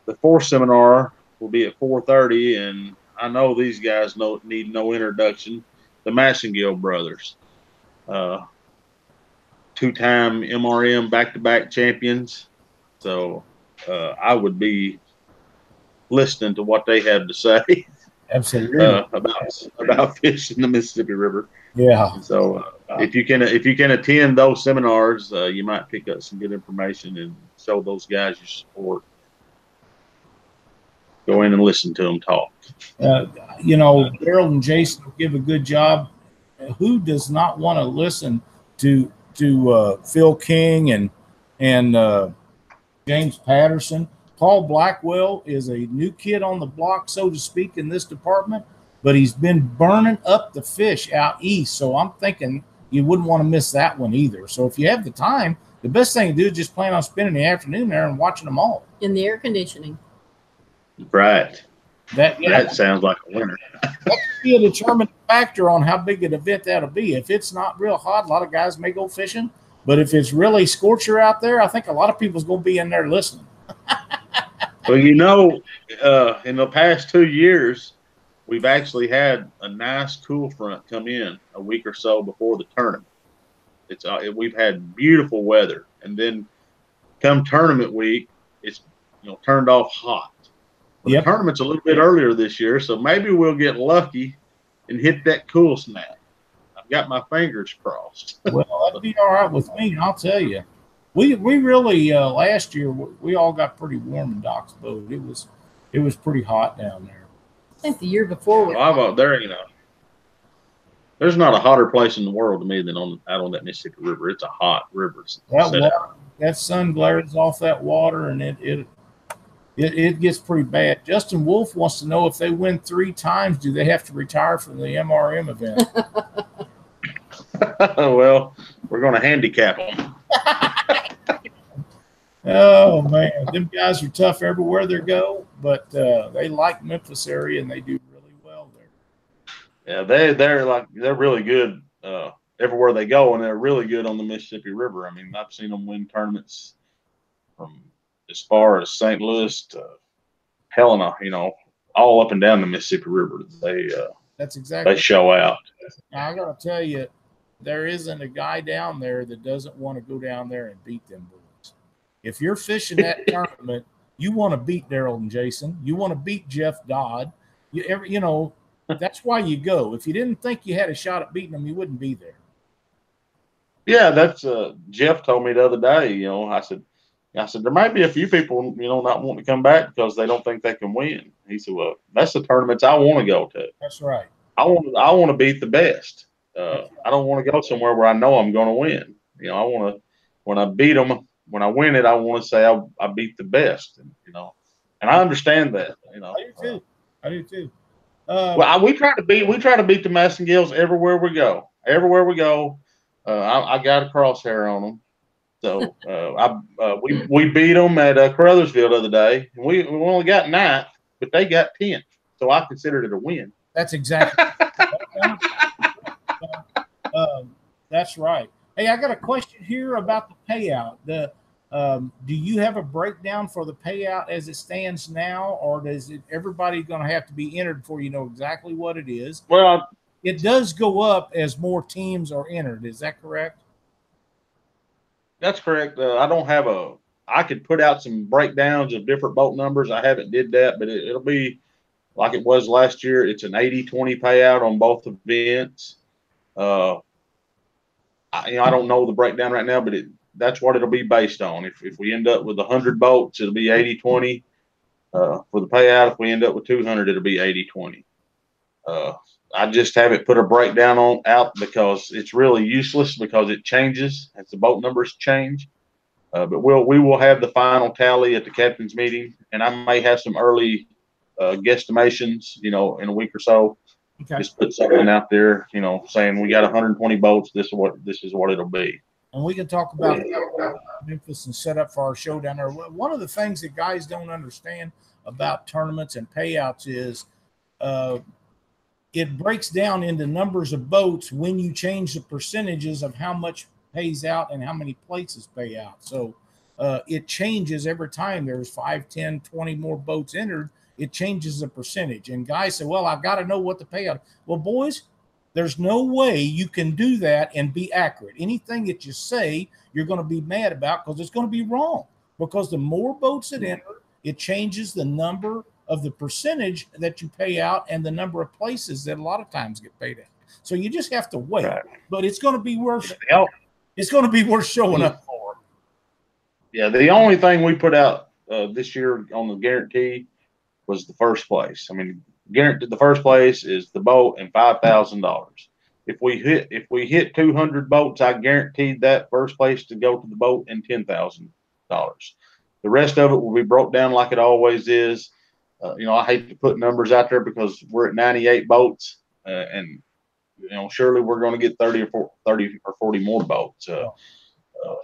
the fourth seminar will be at 4:30, and I know these guys need no introduction. The Massengill brothers, two-time MRM back-to-back champions. So I would be listening to what they have to say. Absolutely. About fishing the Mississippi River. Yeah. So if you can attend those seminars, you might pick up some good information and show those guys your support. Go in and listen to them talk. Daryl and Jason give a good job. Who does not want to listen to Phil King and James Patterson? Paul Blackwell is a new kid on the block, so to speak, in this department, but he's been burning up the fish out east. So I'm thinking you wouldn't want to miss that one either. So if you have the time, the best thing to do is just plan on spending the afternoon there and watching them all. In the air conditioning. Right. That sounds like a winner. That could be a determining factor on how big an event that'll be. If it's not real hot, a lot of guys may go fishing. But if it's really scorcher out there, I think a lot of people's going to be in there listening. Well, in the past 2 years, we've actually had a nice cool front come in a week or so before the tournament. We've had beautiful weather, and then come tournament week, it's turned off hot. The tournament's a little bit earlier this year, so maybe we'll get lucky and hit that cool snap. I've got my fingers crossed. Well, that'd be all right with me, I'll tell you. We really last year we all got pretty warm in Doc's boat. It was pretty hot down there. I think the year before. There's not a hotter place in the world to me than out on that Mississippi River. It's a hot river. That sun glares off that water, and it gets pretty bad. Justin Wolf wants to know, if they win 3 times, do they have to retire from the MRM event? Well, we're going to handicap them. Oh man, them guys are tough everywhere they go, but they like Memphis area and they do really well there. Yeah, they're really good everywhere they go, and they're really good on the Mississippi River. I mean, I've seen them win tournaments from as far as St. Louis to Helena, all up and down the Mississippi River. That's exactly. They show out. Now, I got to tell you, there isn't a guy down there that doesn't want to go down there and beat them boys. If you're fishing that tournament, you want to beat Daryl and Jason. You want to beat Jeff Dodd. That's why you go. If you didn't think you had a shot at beating them, you wouldn't be there. Yeah, that's Jeff told me the other day. I said there might be a few people not wanting to come back because they don't think they can win. He said, "Well, that's the tournaments I want to go to. That's right. I want to beat the best. I don't want to go somewhere where I know I'm going to win. I want to, when I beat them, when I win it, I want to say I beat the best. And I understand that. I do too. Well, we try to beat the Massengills everywhere we go. Everywhere we go, I got a crosshair on them. So we beat them at Caruthersville the other day. And we only got 9th, but they got 10th. So I considered it a win. That's exactly. That's right. Hey, I got a question here about the payout. Do you have a breakdown for the payout as it stands now, or is everybody going to have to be entered before you know exactly what it is? Well, it does go up as more teams are entered. Is that correct? That's correct. I don't have I could put out some breakdowns of different boat numbers. I haven't did that, but it'll be like it was last year. It's an 80-20 payout on both events. I don't know the breakdown right now, but that's what it'll be based on. If we end up with 100 boats, it'll be 80-20 for the payout. If we end up with 200, it'll be 80-20. I just haven't put a breakdown out because it's really useless because it changes as the boat numbers change. But we will have the final tally at the captain's meeting, and I may have some early guesstimations, in a week or so. Okay. Just put something out there, saying we got 120 boats. This is what it'll be. And we can talk about Memphis and set up for our show down there. One of the things that guys don't understand about tournaments and payouts is it breaks down into numbers of boats when you change the percentages of how much pays out and how many places pay out. So it changes every time there's 5, 10, 20 more boats entered. It changes the percentage. And guys say, well, I've got to know what the payout. Well, boys, there's no way you can do that and be accurate. Anything that you say, you're going to be mad about because it's going to be wrong. Because the more boats that enter, it changes the number of the percentage that you pay out and the number of places that a lot of times get paid out. So you just have to wait. Right. But it's going to be worth it's going to be worth showing up for. Yeah, the only thing we put out this year on the guarantee was the first place. I mean, guaranteed the first place is the boat and $5,000. If we hit 200 boats, I guaranteed that first place to go to the boat and $10,000. The rest of it will be broke down like it always is. I hate to put numbers out there because we're at 98 boats, and surely we're going to get 30 or 40 more boats.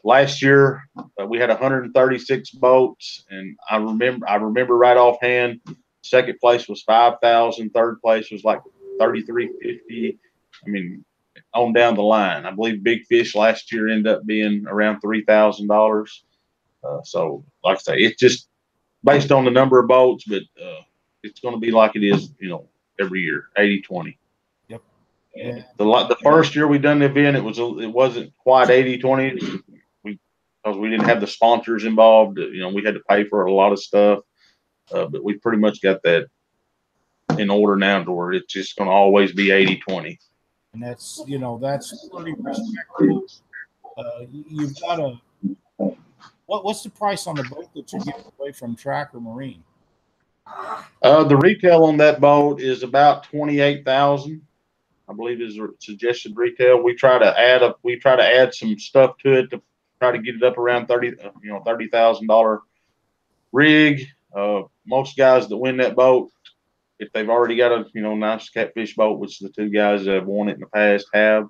Last year we had 136 boats, and I remember right offhand, second place was 5,000, third place was like 3,350. I mean, on down the line. I believe Big Fish last year ended up being around $3,000. So, like I say, it's just based on the number of boats, but it's going to be like it is, every year, 80-20. Yep. Yeah. The first year we done the event, it wasn't quite 80-20 because we didn't have the sponsors involved. We had to pay for a lot of stuff, but we pretty much got that in order now to where it's just going to always be 80-20. And that's pretty respectable. You've got a what's the price on the boat that you're giving away from Tracker Marine? The retail on that boat is about $28,000. I believe is suggested retail. We try to add some stuff to it to try to get it up around $30,000 rig. Most guys that win that boat, if they've already got a nice catfish boat, which the two guys that have won it in the past have,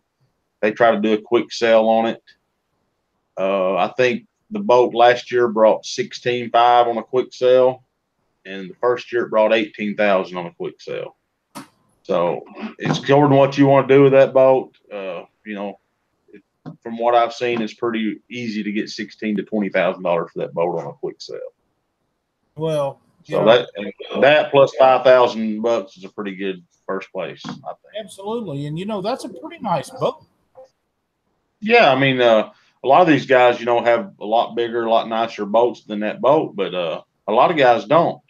they try to do a quick sell on it. I think the boat last year brought $16,500 on a quick sell, and the first year it brought $18,000 on a quick sell. So it's according to what you want to do with that boat. From what I've seen, it's pretty easy to get $16,000 to $20,000 for that boat on a quick sell. Well, so that plus $5,000 is a pretty good first place, I think. Absolutely, and that's a pretty nice boat. Yeah, I mean, a lot of these guys, have a lot bigger, a lot nicer boats than that boat, but a lot of guys don't.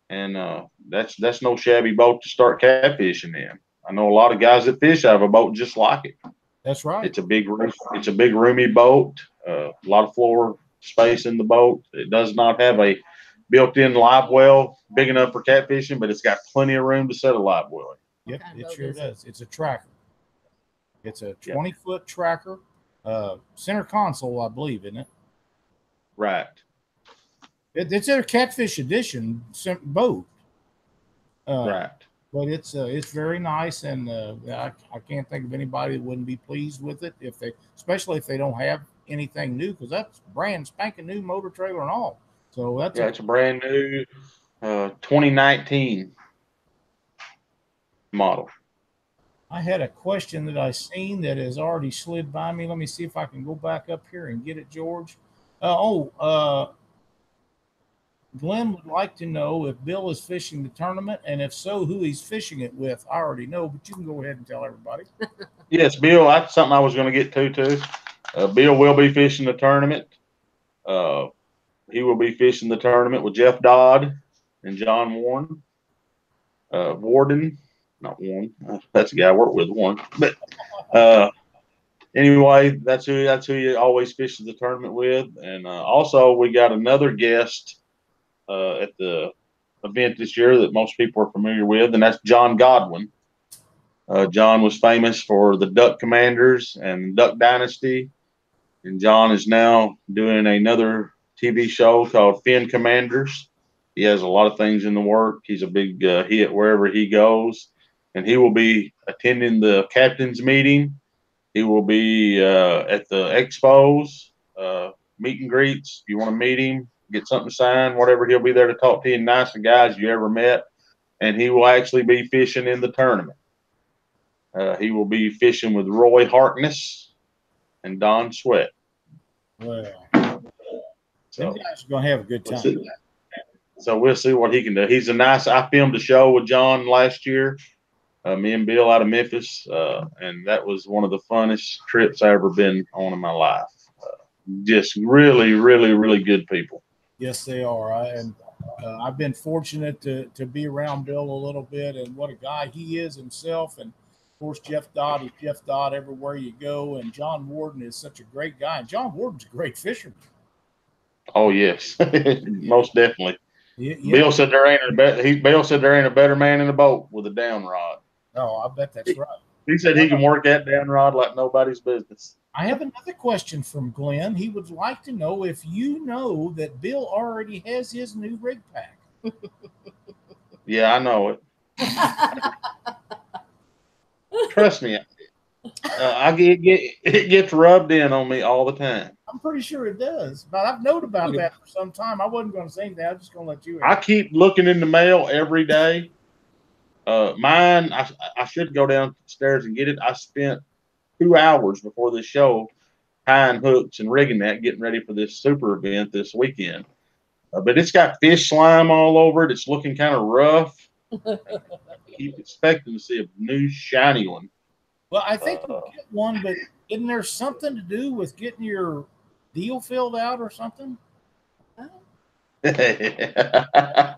And that's no shabby boat to start catfishing in. I know a lot of guys that fish out of a boat just like it. That's right. It's a big roomy boat. A lot of floor space in the boat. It does not have a built-in live well big enough for catfishing, but it's got plenty of room to set a live well in. Yep, it sure does. It's a tracker. It's a 20-foot tracker. Center console, I believe, isn't it? Right. It's a Catfish Edition boat. Right. But it's very nice, and I can't think of anybody that wouldn't be pleased with it especially if they don't have anything new, because that's brand spanking new motor trailer and all. So it's a brand new 2019 model. I had a question that I seen that has already slid by me. Let me see if I can go back up here and get it, George. Glenn would like to know if Bill is fishing the tournament, and if so, who he's fishing it with. I already know, but you can go ahead and tell everybody. Yes, Bill, that's something I was going to get to, too. Bill will be fishing the tournament. He will be fishing the tournament with Jeff Dodd and John Warren. Warden, not Warren. That's the guy I work with, Warren. But anyway, that's who he always fishes the tournament with. And also, we got another guest at the event this year that most people are familiar with, and that's John Godwin. John was famous for the Duck Commanders and Duck Dynasty, and John is now doing another TV show called Fin Commanders. He has a lot of things in the work. He's a big hit wherever he goes, and he will be attending the captain's meeting. He will be at the expos, meet and greets. If you want to meet him, get something signed, whatever, he'll be there to talk to you. Nicest guys you ever met, and he will actually be fishing in the tournament. He will be fishing with Roy Harkness and Don Sweat. Well, some guys are going to have a good time. So we'll see what he can do. He's a nice. I filmed a show with John last year, me and Bill out of Memphis, and that was one of the funnest trips I ever been on in my life. Just really, really, really good people. Yes, they are. I've been fortunate to be around Bill a little bit, and what a guy he is himself. And of course, Jeff Dodd is Jeff Dodd everywhere you go. And John Warden is such a great guy. And John Warden's a great fisherman. Oh yes, most definitely. Yeah. Bill said there ain't a better man in the boat with a down rod. Oh, I bet that's right. He said he can work that down rod like nobody's business. I have another question from Glenn. He would like to know if you know that Bill already has his new rig pack. Yeah, I know it. Trust me, it gets rubbed in on me all the time. I'm pretty sure it does, but I've known about that for some time. I wasn't going to say anything. I'm just going to let you I keep looking in the mail every day. Mine, I should go downstairs and get it. I spent 2 hours before this show tying hooks and rigging that, getting ready for this super event this weekend. But it's got fish slime all over it. It's looking kind of rough. Keep expecting to see a new shiny one. Well, I think we'll get one, but isn't there something to do with getting your deal filled out or something? I've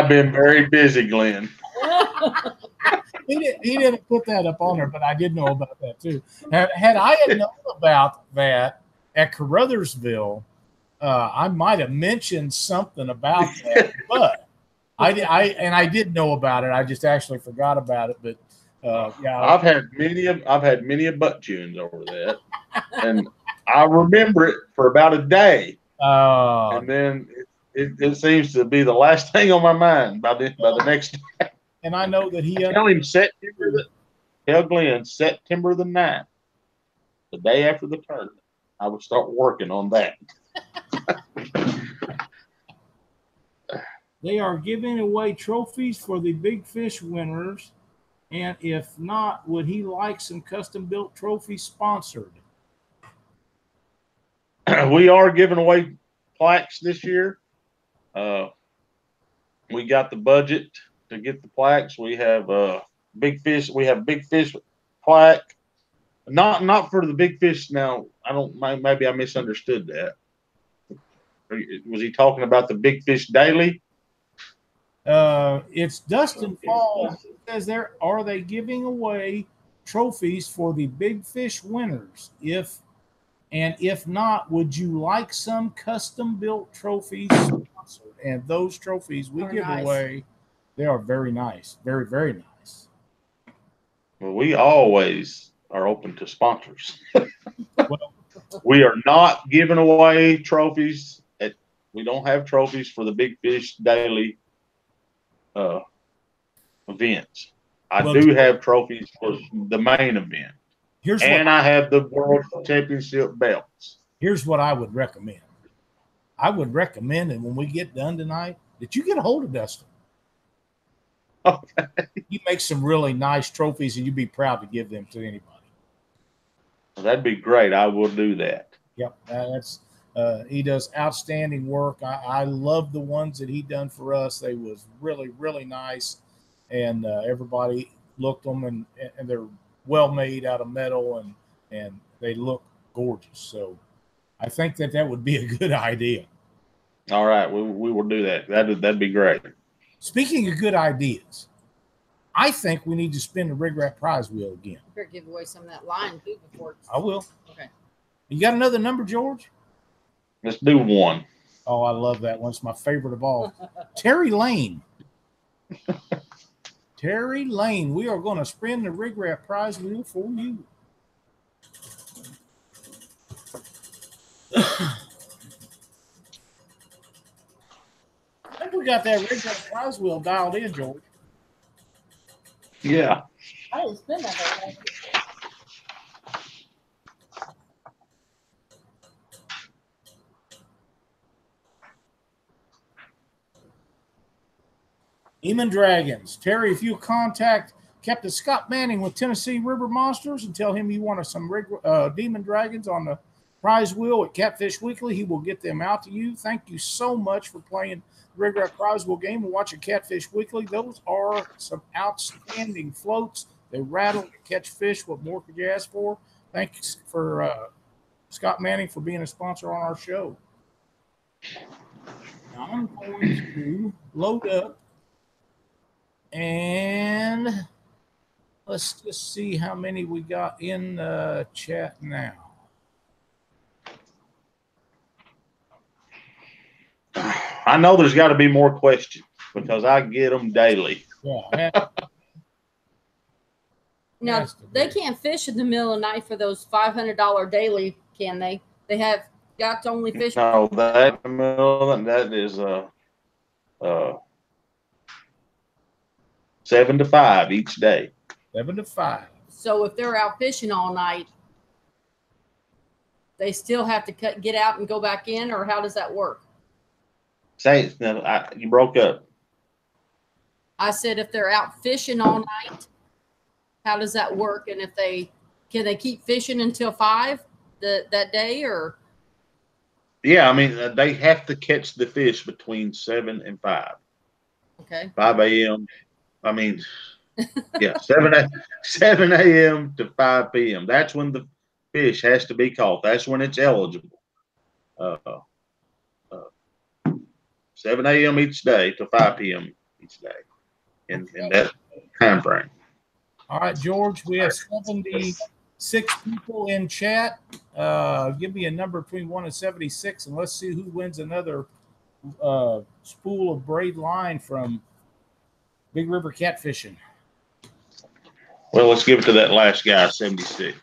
been very busy, Glenn. He didn't put that up on there, but I did know about that too. Had I known about that at Carruthersville, I might have mentioned something about that, but I did know about it. I just actually forgot about it. But yeah, I've had many butt tunes over that, and I remember it for about a day, and then it seems to be the last thing on my mind by the next day. And I know that he tell Glenn September the 9th, the day after the tournament, I would start working on that. They are giving away trophies for the big fish winners, and if not, would he like some custom built trophies sponsored? We are giving away plaques this year. We got the budget to get the plaques. We have big fish. We have big fish plaque. Not for the big fish. Now maybe I misunderstood that. Was he talking about the big fish daily? It's Dustin Falls. It says are they giving away trophies for the big fish winners? If not, would you like some custom built trophies sponsored? And those trophies we give away, they are very nice. Very, very nice. Well, we always are open to sponsors. We are not giving away trophies. We don't have trophies for the Big Fish Daily events. I do have trophies for the main event. I have the World Championship belts. Here's what I would recommend. I would recommend that when we get done tonight, that you get a hold of Dustin. Okay. You make some really nice trophies, and you'd be proud to give them to anybody. Well, that'd be great. I will do that. Yep, that's He does outstanding work. I love the ones that he done for us. They was really, really nice, and everybody looked them, and they're well made out of metal, and they look gorgeous. So I think that would be a good idea. All right, we will do that. That'd be great. Speaking of good ideas, I think we need to spin the Rig Wrap prize wheel again. You better give away some of that line too before. I will. Okay. You got another number, George? Let's do 1. Oh, I love that one. It's my favorite of all. Terry Lane. Terry Lane. We are going to spin the Rig Wrap prize wheel for you. I think we got that Rig Wrap prize wheel dialed in, George. Yeah. I didn't spin that way. Demon Dragons. Terry, if you contact Captain Scott Manning with Tennessee River Monsters and tell him you want some Demon Dragons on the prize wheel at Catfish Weekly, he will get them out to you. Thank you so much for playing the Rig Wrap prize wheel game and watching Catfish Weekly. Those are some outstanding floats. They rattle, catch fish. What more could you ask for? Thanks for Scott Manning for being a sponsor on our show. Now I'm going to load up. And let's just see how many we got in the chat now. I know there's got to be more questions because I get them daily. Yeah. Now, they can't fish in the middle of the night for those $500 daily, can they? They have got to only fish. No, that is 7 to 5 each day. 7 to 5. So if they're out fishing all night, they still have to get out and go back in, or how does that work? Say, you broke up. I said if they're out fishing all night, how does that work? And if can they keep fishing until 5 that day, or? Yeah, I mean they have to catch the fish between 7 and 5. Okay. 5 a.m. I mean, yeah, 7 a.m. to 5 p.m. That's when the fish has to be caught. That's when it's eligible. 7 a.m. each day to 5 p.m. each day in that time frame. All right, George, we have 76 people in chat. Give me a number between 1 and 76, and let's see who wins another spool of braid line from Big River Catfishing. Well, let's give it to that last guy, 76.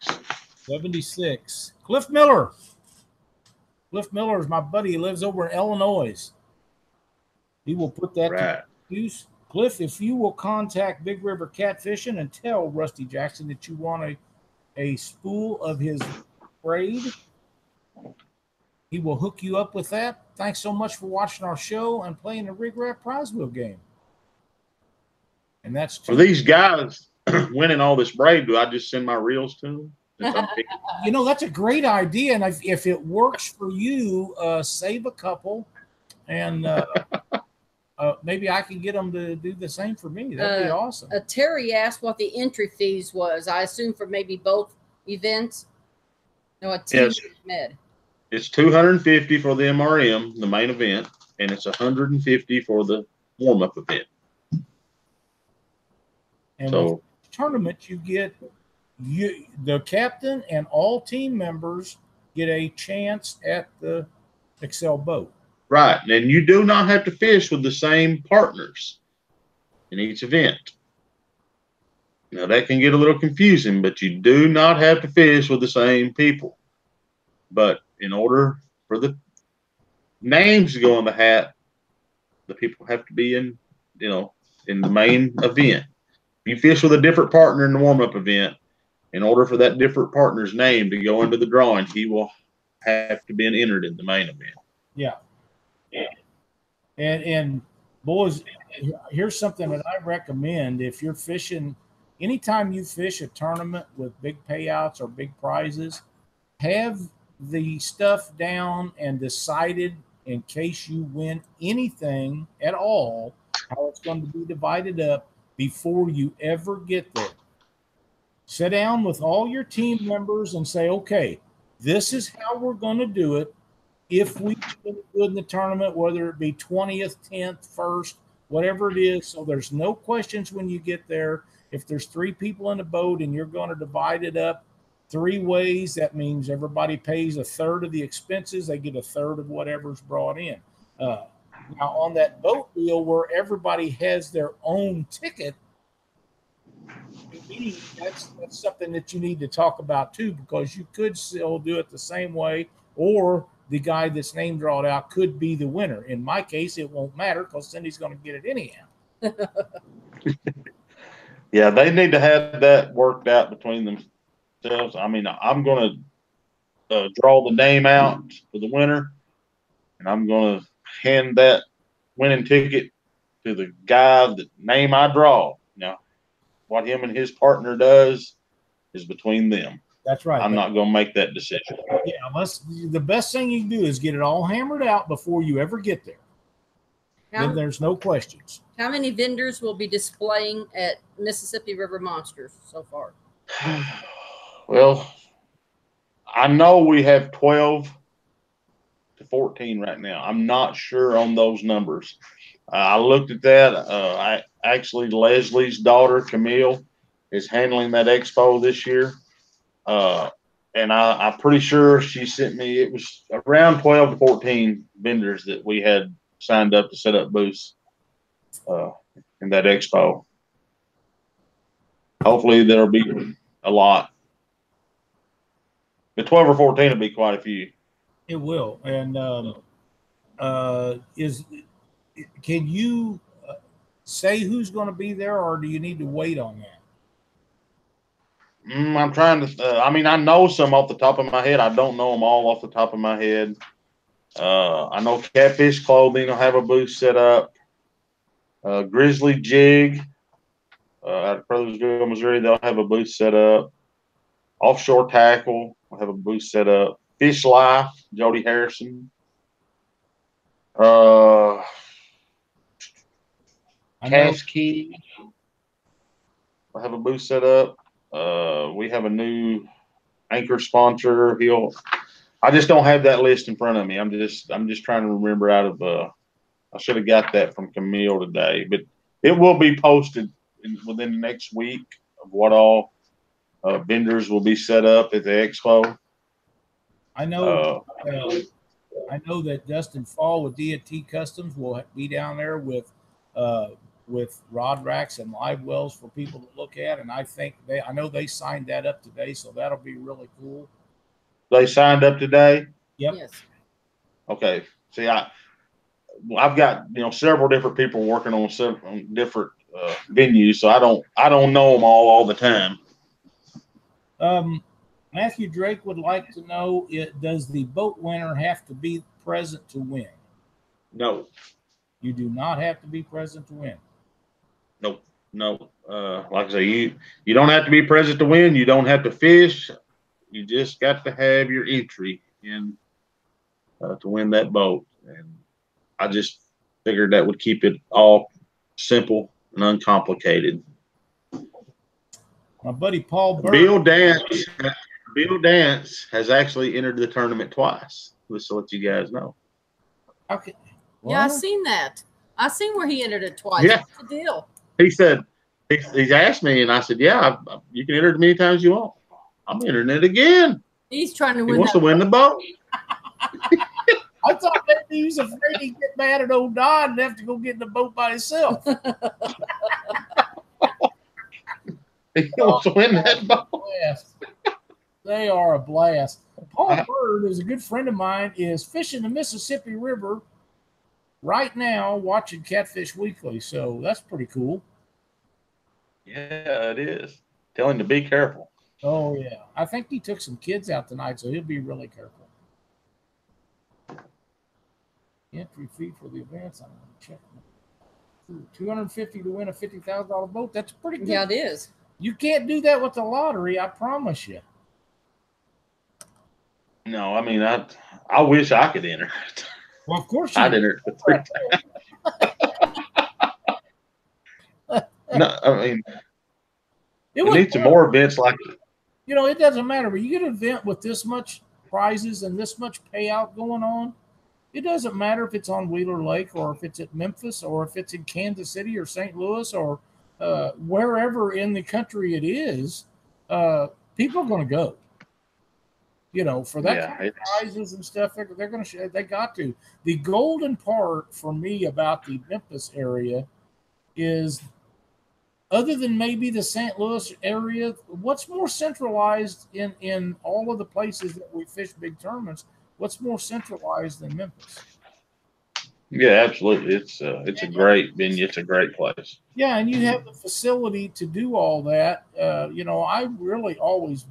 76. Cliff Miller. Cliff Miller is my buddy. He lives over in Illinois. He will put that to use. Cliff, if you will contact Big River Catfishing and tell Rusty Jackson that you want a spool of his braid, he will hook you up with that. Thanks so much for watching our show and playing the Rig Wrap prize wheel game. And that's for these guys winning all this braid. Do I just send my reels to them? You know, that's a great idea. And if it works for you, save a couple, and maybe I can get them to do the same for me. That'd be awesome. Terry asked what the entry fees was. I assume for maybe both events. No, a team med. It's $250 for the MRM, the main event, and it's $150 for the warm-up event. And with the tournament, you get the captain and all team members get a chance at the Excel boat. Right. And you do not have to fish with the same partners in each event. Now, that can get a little confusing, but you do not have to fish with the same people. But in order for the names to go in the hat, the people have to be in the main event. If you fish with a different partner in the warm-up event, in order for that different partner's name to go into the drawing, he will have to be entered in the main event. Yeah. And boys, here's something that I recommend. If you're fishing, anytime you fish a tournament with big payouts or big prizes, have the stuff down and decided, in case you win anything at all, how it's going to be divided up before you ever get there. Sit down with all your team members and say, okay, this is how we're going to do it. If we do good in the tournament, whether it be 20th, 10th, 1st, whatever it is, so there's no questions when you get there. If there's 3 people in the boat and you're going to divide it up 3 ways, that means everybody pays a third of the expenses. They get a third of whatever's brought in. Now, on that boat deal where everybody has their own ticket, that's something that you need to talk about too, because you could still do it the same way, or the guy that's name drawn out could be the winner. In my case, it won't matter because Cindy's going to get it anyhow. Yeah, they need to have that worked out between themselves. I mean, I'm going to draw the name out for the winner, and I'm going to hand that winning ticket to the guy that name I draw. Now, what him and his partner does is between them. That's right. I'm not going to make that decision. Yeah, unless the best thing you can do is get it all hammered out before you ever get there. Then there's no questions. How many vendors will be displaying at Mississippi River Monsters so far? Well, I know we have 12 to 14 right now. I'm not sure on those numbers. I looked at that. Actually, Leslie's daughter, Camille, is handling that expo this year. And I'm pretty sure she sent me, it was around 12 to 14 vendors that we had signed up to set up booths in that expo. Hopefully there'll be a lot. The 12 or 14 will be quite a few. It will. And can you say who's going to be there, or do you need to wait on that? I'm trying to. I mean, I know some off the top of my head. I don't know them all off the top of my head. I know Catfish Clothing will have a booth set up. Grizzly Jig out of Crothersville, Missouri, they'll have a booth set up. Offshore Tackle will have a booth set up. Fish Life, Jody Harrison. Cash Key will have a booth set up. We have a new anchor sponsor. I just don't have that list in front of me. I'm just trying to remember out of I should have got that from Camille today, but it will be posted within the next week of what all vendors will be set up at the expo. I know that Dustin Fall with D&T Customs will be down there with rod racks and live wells for people to look at, and I know they signed that up today, so that'll be really cool. They signed up today? Yep. Yes. Okay. See, I've got several different people working on different venues, so I don't know them all the time. Matthew Drake would like to know: does the boat winner have to be present to win? No. You do not have to be present to win. Nope. No. Like I say, you don't have to be present to win. You don't have to fish. You just got to have your entry in to win that boat. And I just figured that would keep it all simple and uncomplicated. My buddy Paul Burke. Bill Dance has actually entered the tournament twice. Just to let you guys know. Okay. Yeah, I seen that. I seen where he entered it twice. Yeah. What's the deal? He said, he's asked me, and I said, yeah, you can enter it as many times as you want. I'm entering it again. He's trying to win. He wants to win the boat. I thought maybe he was afraid he'd get mad at old Don and have to go get in the boat by himself. He wants to win that boat. They are a blast. Paul Bird is a good friend of mine, is fishing the Mississippi River right now watching Catfish Weekly. So that's pretty cool. Yeah, it is. Tell him to be careful. Oh, yeah. I think he took some kids out tonight, so he'll be really careful. Entry fee for the events. I'm going to check. $250 to win a $50,000 boat. That's pretty good. Yeah, it is. You can't do that with the lottery, I promise you. No, I mean, I wish I could enter it. Well, of course you I'd enter it for 3 times. No, I mean, we need some more events like it. You know, it doesn't matter. When you get an event with this much prizes and this much payout going on, it doesn't matter if it's on Wheeler Lake or if it's at Memphis or if it's in Kansas City or St. Louis or wherever in the country it is. People are going to go. You know, for that kind of prizes and stuff, they're going to. They got to. The golden part for me about the Memphis area is, other than maybe the St. Louis area, what's more centralized in all of the places that we fish big tournaments? What's more centralized than Memphis? Yeah, absolutely. It's a great venue. It's a great place. Yeah, and you have the facility to do all that. You know, I really always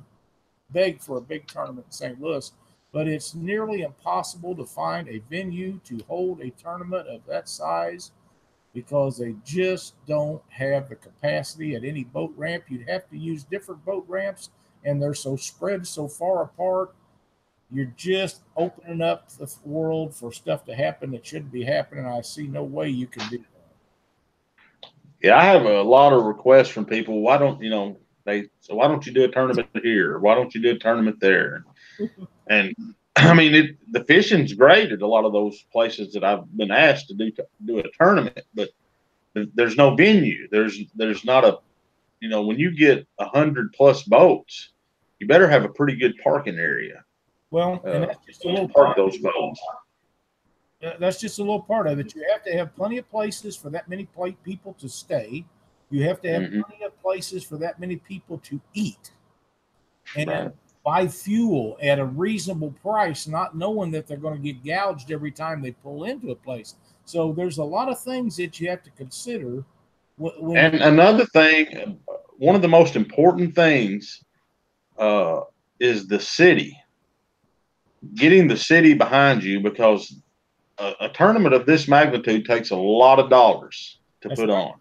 beg for a big tournament in St. Louis, but it's nearly impossible to find a venue to hold a tournament of that size because they just don't have the capacity at any boat ramp. You'd have to use different boat ramps, and they're so spread so far apart. You're just opening up the world for stuff to happen that shouldn't be happening. I see no way you can do that. Yeah, I have a lot of requests from people. Why don't why don't you do a tournament here? Why don't you do a tournament there? And I mean, the fishing's great at a lot of those places that I've been asked to do a tournament, but there's no venue. There's not a, you know, when you get 100+ boats, you better have a pretty good parking area. Well, and that's just a little part of those boats. That's just a little part of it. You have to have plenty of places for that many people to stay. You have to have plenty of places for that many people to eat and buy fuel at a reasonable price, not knowing that they're going to get gouged every time they pull into a place. So there's a lot of things that you have to consider. And another thing, one of the most important things is the city. Getting the city behind you, because a tournament of this magnitude takes a lot of dollars to put on.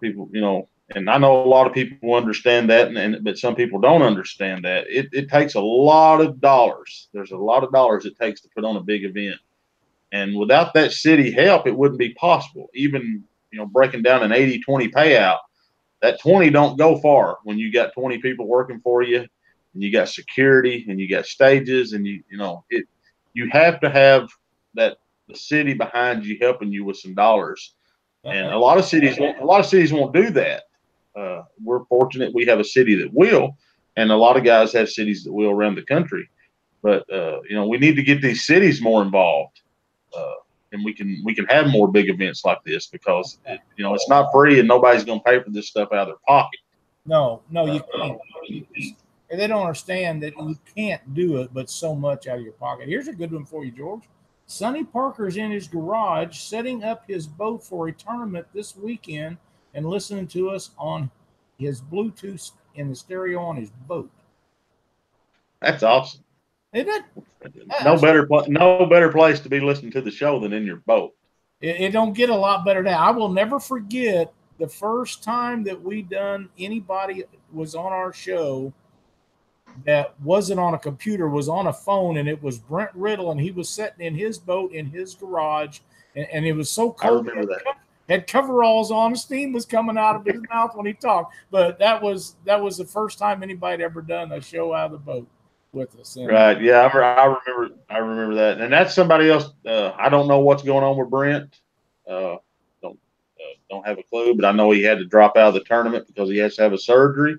People, you know, and I know a lot of people understand that, but some people don't understand that. It takes a lot of dollars. There's a lot of dollars it takes to put on a big event. And without that city help, it wouldn't be possible. Even, you know, breaking down an 80-20 payout, that 20 don't go far when you got 20 people working for you, and you got security, and you got stages, and you have to have the city behind you helping you with some dollars. And a lot of cities won't do that. We're fortunate we have a city that will, and a lot of guys have cities that will around the country. But you know, we need to get these cities more involved, and we can have more big events like this, because you know, it's not free, and nobody's going to pay for this stuff out of their pocket. No, you can't. And they don't understand that you can't do it, but so much out of your pocket. Here's a good one for you, George. Sonny Parker's in his garage setting up his boat for a tournament this weekend and listening to us on his Bluetooth in the stereo on his boat. That's awesome. Isn't it? No better place to be listening to the show than in your boat. It don't get a lot better now. I will never forget the first time that anybody was on our show that wasn't on a computer, was on a phone, and it was Brent Riddle, and he was sitting in his boat in his garage, and it was so cold. I remember that. Had coveralls on, steam was coming out of his mouth when he talked. But that was the first time anybody ever done a show out of the boat with us. Right? Yeah, I remember that, and that's somebody else. I don't know what's going on with Brent. Don't have a clue, but I know he had to drop out of the tournament because he has to have a surgery.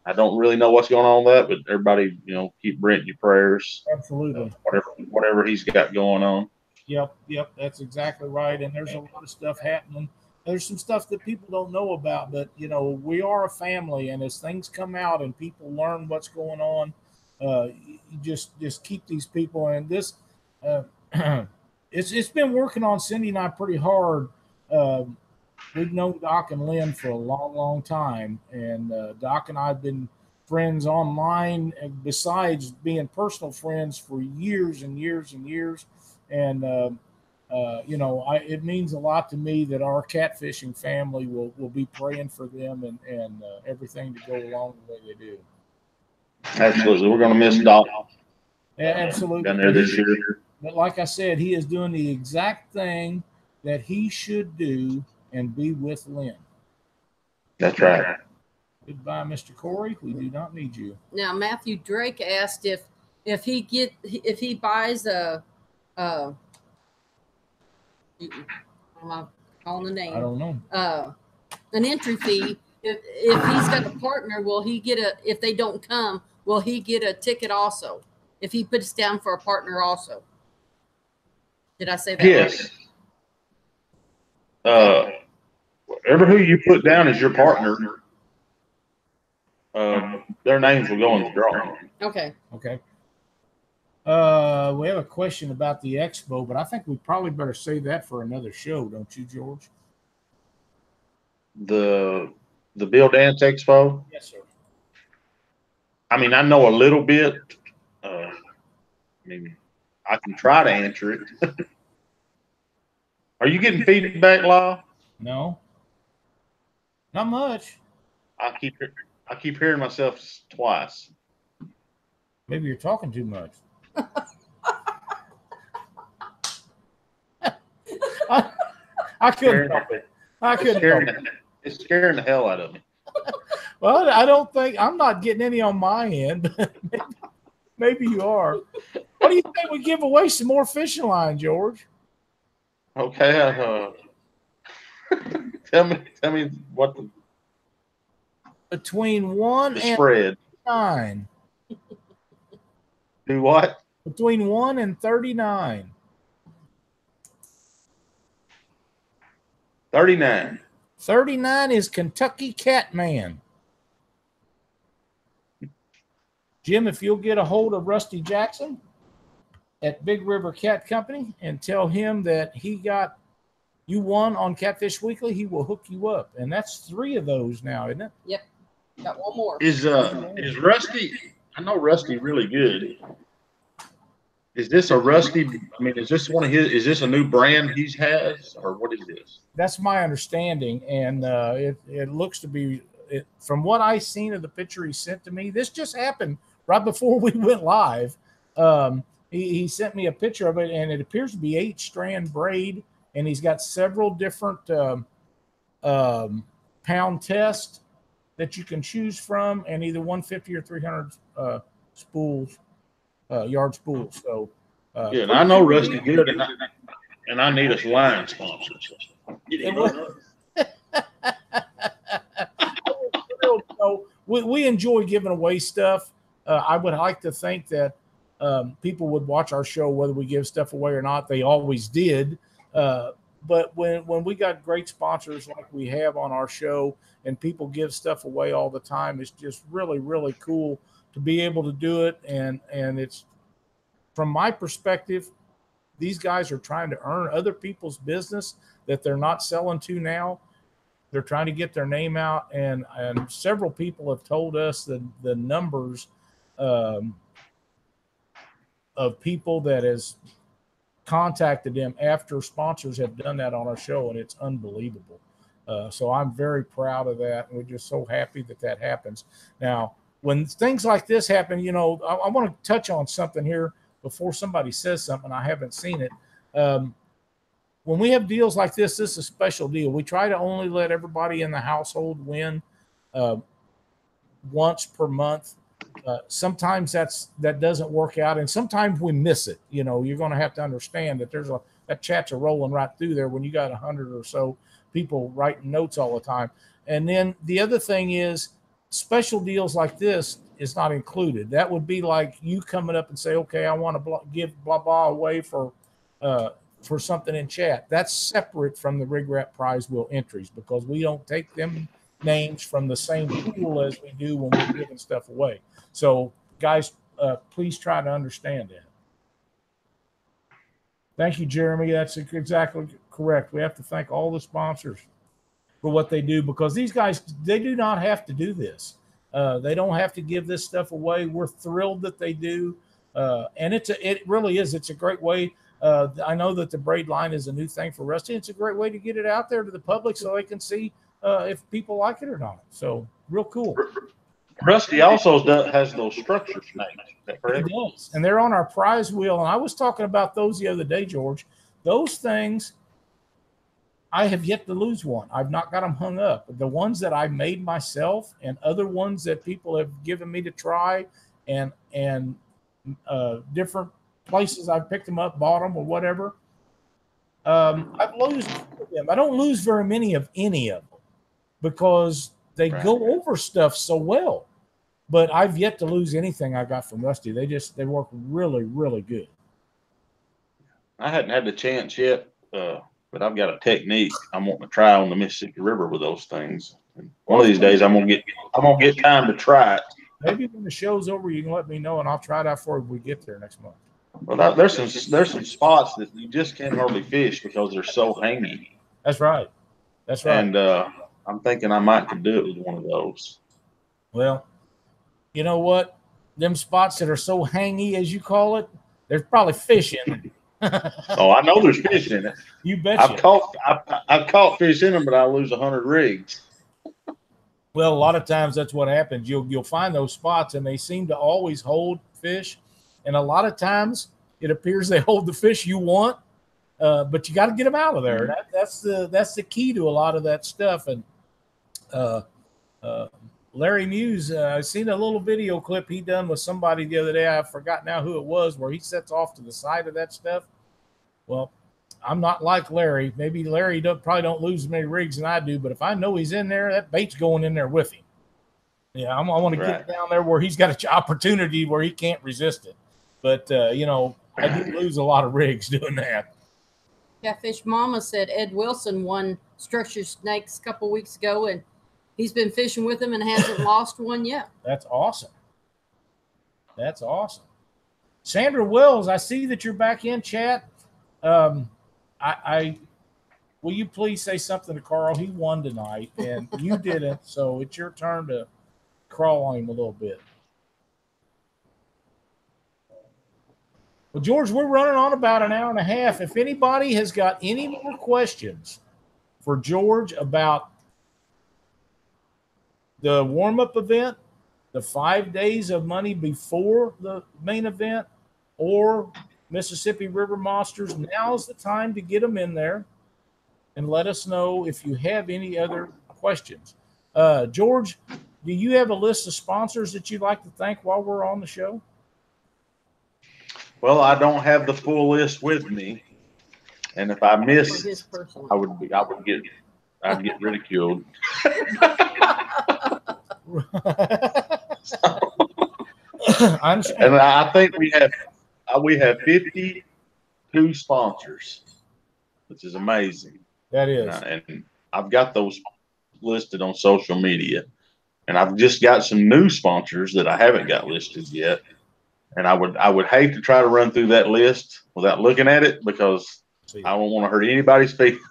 I don't really know what's going on with that, but everybody, you know, keep Brent in your prayers. Absolutely. Whatever he's got going on. Yep, that's exactly right. And there's a lot of stuff happening. There's some stuff that people don't know about, but you know, we are a family, and as things come out and people learn what's going on, you just keep these people. And this, it's been working on Cindy and I pretty hard. We've known Doc and Lynn for a long, long time, and Doc and I have been friends online, besides being personal friends, for years and years and years. And you know, it means a lot to me that our catfishing family will be praying for them and everything to go along the way they do. Absolutely, we're going to miss Doc. Absolutely. down there this year. But like I said, he is doing the exact thing that he should do and be with Lynn. That's right. Goodbye, Mr. Corey. We do not need you. Now, Matthew Drake asked if he buys a am I calling the name? I don't know. An entry fee. If he's got a partner, will he get if they don't come, will he get a ticket also? If he puts down for a partner also. Did I say that? Yes. Right? Whatever who you put down as your partner, their names will go in the drawing. Okay. Okay. We have a question about the expo, but I think we probably better save that for another show, don't you, George? The Bill Dance Expo? Yes, sir. I mean, I know a little bit. I mean, I can try to answer it. Are you getting feedback, Law? No. Not much. I keep hearing myself twice. Maybe you're talking too much. I couldn't help it. I couldn't help it. It's scaring the hell out of me. Well, I don't think I'm not getting any on my end. Maybe you are. What do you think we give away some more fishing line, George? Okay. Tell me what between 1 and spread 9. Do what? Between 1 and 39. 39. 39 is Kentucky Catman. Jim, if you'll get a hold of Rusty Jackson at Big River Cat Company and tell him that you won on Catfish Weekly, he will hook you up. And that's 3 of those now, isn't it? Yep. Got one more. Is Rusty? I know Rusty really good. Is this a Rusty? I mean, is this one of his? Is this a new brand he has, or what is this? That's my understanding, and it looks to be. From what I seen of the picture he sent to me, this just happened right before we went live. He sent me a picture of it, and it appears to be 8-strand braid, and he's got several different pound tests that you can choose from, and either 150 or 300 spools. Yard spools. So yeah, and I know Rusty good, and I need a line sponsor. We enjoy giving away stuff. I would like to think that people would watch our show whether we give stuff away or not. They always did. But when we got great sponsors like we have on our show and people give stuff away all the time, it's just really, really cool to be able to do it. And it's, from my perspective, these guys are trying to earn other people's business that they're not selling to now. They're trying to get their name out. And several people have told us that the numbers of people that has contacted them after sponsors have done that on our show, and it's unbelievable. So I'm very proud of that. And we're just so happy that happens. Now, when things like this happen, I want to touch on something here before somebody says something. I haven't seen it. When we have deals like this, this is a special deal. We try to only let everybody in the household win once per month. Sometimes that doesn't work out, and sometimes we miss it. You're going to have to understand that that chats are rolling right through there when you got 100 or so people writing notes all the time. And then the other thing is, special deals like this is not included. That would be like you coming up and say, okay, I want to give blah, blah away for something in chat. That's separate from the Rig Wrap Prize Wheel entries because we don't take them names from the same pool as we do when we're giving stuff away. So guys, please try to understand that. Thank you, Jeremy. That's exactly correct. We have to thank all the sponsors for what they do, because these guys, they do not have to do this. They don't have to give this stuff away. We're thrilled that they do. And it really is. It's a great way. I know that the braid line is a new thing for Rusty. It's a great way to get it out there to the public so they can see if people like it or not. So real cool. Rusty also has those structure snakes. Is that correct? It does. And they're on our prize wheel. And I was talking about those the other day, George. Those things, I have yet to lose one. I've not got them hung up. The ones that I made myself and other ones that people have given me to try and different places I've picked them up, bought them or whatever, I've lost them. I don't lose very many of any of them because they go over stuff so well. But I've yet to lose anything I got from Rusty. They work really, really good. I hadn't had the chance yet, but I've got a technique I'm wanting to try on the Mississippi River with those things. And one of these days, I'm gonna get time to try it. Maybe when the show's over, you can let me know, and I'll try it out for you when we get there next month. Well, there's some spots that you just can't hardly fish because they're so hangy. That's right. That's right. And I'm thinking I might could do it with one of those. Well, you know what? Them spots that are so hangy, as you call it, there's probably fish in it. Oh, I know there's fish in it. You bet. I've caught fish in them, but I lose 100 rigs. Well, a lot of times that's what happens. You'll find those spots, and they seem to always hold fish. And a lot of times, it appears they hold the fish you want, but you got to get them out of there. That's the key to a lot of that stuff. And Larry Muse, I seen a little video clip he done with somebody the other day. I forgot now who it was, where he sets off to the side of that stuff. Well, I'm not like Larry. Maybe Larry probably don't lose as many rigs than I do, but if I know he's in there, that bait's going in there with him. Yeah, I want to get down there where he's got an opportunity where he can't resist it. But, I do lose a lot of rigs doing that. Catfish Mama said Ed Wilson won structure snakes a couple weeks ago, and he's been fishing with them and hasn't lost one yet. That's awesome. That's awesome. Sandra Wells, I see that you're back in chat. Will you please say something to Carl? He won tonight, and you didn't, so it's your turn to crawl on him a little bit. Well, George, we're running on about an hour and a half. If anybody has got any more questions for George about the warm-up event, the 5 days of money before the main event, or Mississippi River Monsters, now's the time to get them in there and let us know if you have any other questions. George, do you have a list of sponsors that you'd like to thank while we're on the show? Well, I don't have the full list with me, and if I miss, I'd get ridiculed. And I think we have 52 sponsors, which is amazing. That is, and I've got those listed on social media, and I've just got some new sponsors that I haven't got listed yet. And I would hate to try to run through that list without looking at it because I don't want to hurt anybody's feelings.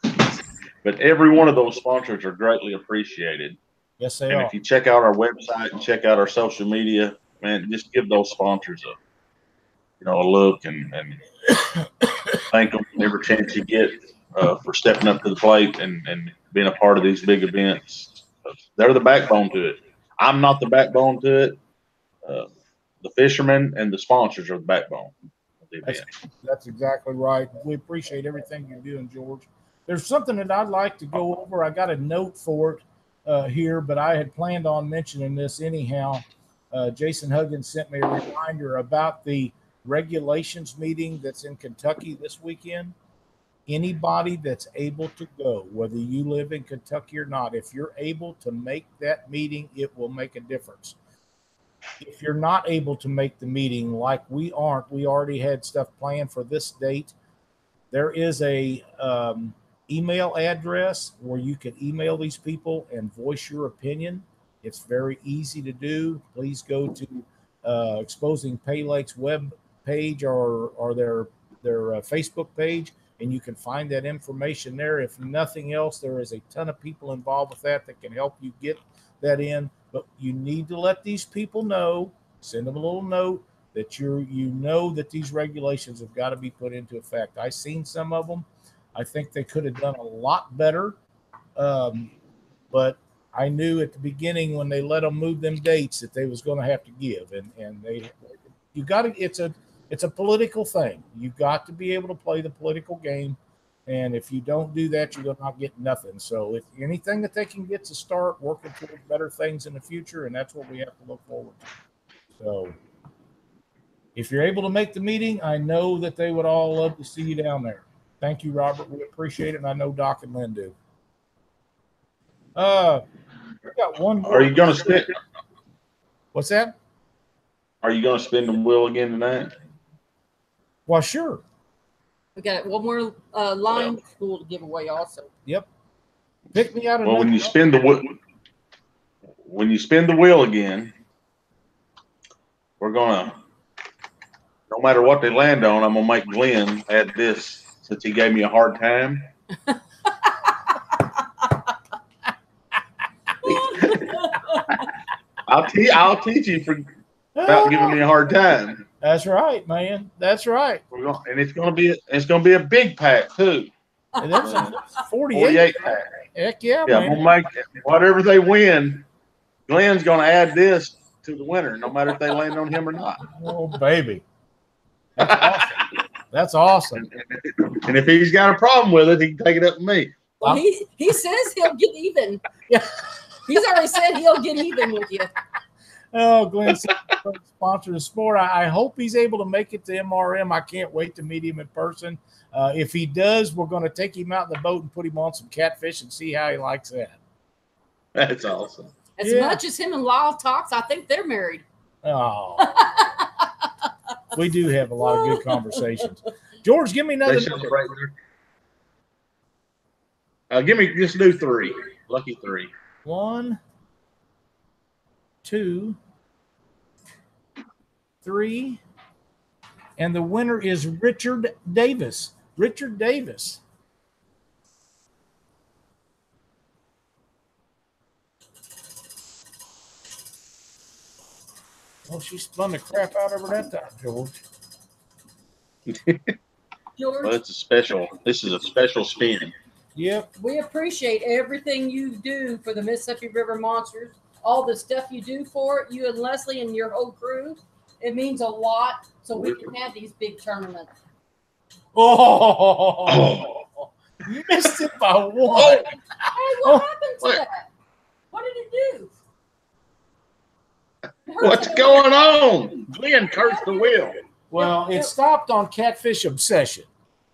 But every one of those sponsors are greatly appreciated. Yes, they are. And if you check out our website and check out our social media, man, just give those sponsors a look and thank them every chance you get for stepping up to the plate and being a part of these big events. They're the backbone to it. I'm not the backbone to it. The fishermen and the sponsors are the backbone of the event. That's exactly right. We appreciate everything you're doing, George. There's something that I'd like to go over. I got a note for it here, but I had planned on mentioning this anyhow. Jason Huggins sent me a reminder about the regulations meeting that's in Kentucky this weekend. Anybody that's able to go, whether you live in Kentucky or not, if you're able to make that meeting, it will make a difference. If you're not able to make the meeting, like we aren't, we already had stuff planned for this date. There is a email address where you can email these people and voice your opinion. It's very easy to do. Please go to Exposing Pay Lake's web page or their Facebook page, and you can find that information there. If nothing else, there is a ton of people involved with that can help you get that in. But you need to let these people know, send them a little note that you know that these regulations have got to be put into effect. I've seen some of them. I think they could have done a lot better. But I knew at the beginning when they let them move them dates that they was going to have to give, and you got to. It's a political thing. You got to be able to play the political game, and if you don't do that, you're not get nothing. So if anything that they can get to start working toward better things in the future, and that's what we have to look forward to. So if you're able to make the meeting, I know that they would all love to see you down there. Thank you, Robert. We appreciate it, and I know Doc and Lynn do. We got one more. Are you going to spin? What's that? Are you going to spin the wheel again tonight? Well, sure. We got one more line school to give away also. Yep. Pick me out. Well, when you spin the wheel again, we're gonna. No matter what they land on, I'm gonna make Glenn add this since he gave me a hard time. I'll teach you about giving me a hard time. That's right, man. That's right. And it's gonna be a big pack too. And that's a 48 pack. Heck yeah, man. I'm gonna make whatever they win. Glenn's gonna add this to the winner, no matter if they land on him or not. Oh baby, that's awesome. That's awesome. And if he's got a problem with it, he can take it up with me. Well, he says he'll get even. Yeah, he's already said he'll get even with you. Oh, Glenn, sponsor the sport. I hope he's able to make it to MRM. I can't wait to meet him in person. If he does, we're going to take him out in the boat and put him on some catfish and see how he likes that. That's awesome. As much as him and Lyle talks, I think they're married. Oh, we do have a lot of good conversations. George, give me another number. Just do 3. Lucky 3. 1, 2, 3, and the winner is Richard Davis. Richard Davis. Well, she spun the crap out of her that time, George. George, well, this is a special spin. Yep. We appreciate everything you do for the Mississippi River Monsters. All the stuff you do for it, you and Leslie and your whole crew. It means a lot so we can have these big tournaments. Oh, you missed it by 1. Hey, what happened to that? What did it do? What's going on? Glenn cursed the wheel. Well, it stopped on Catfish Obsession,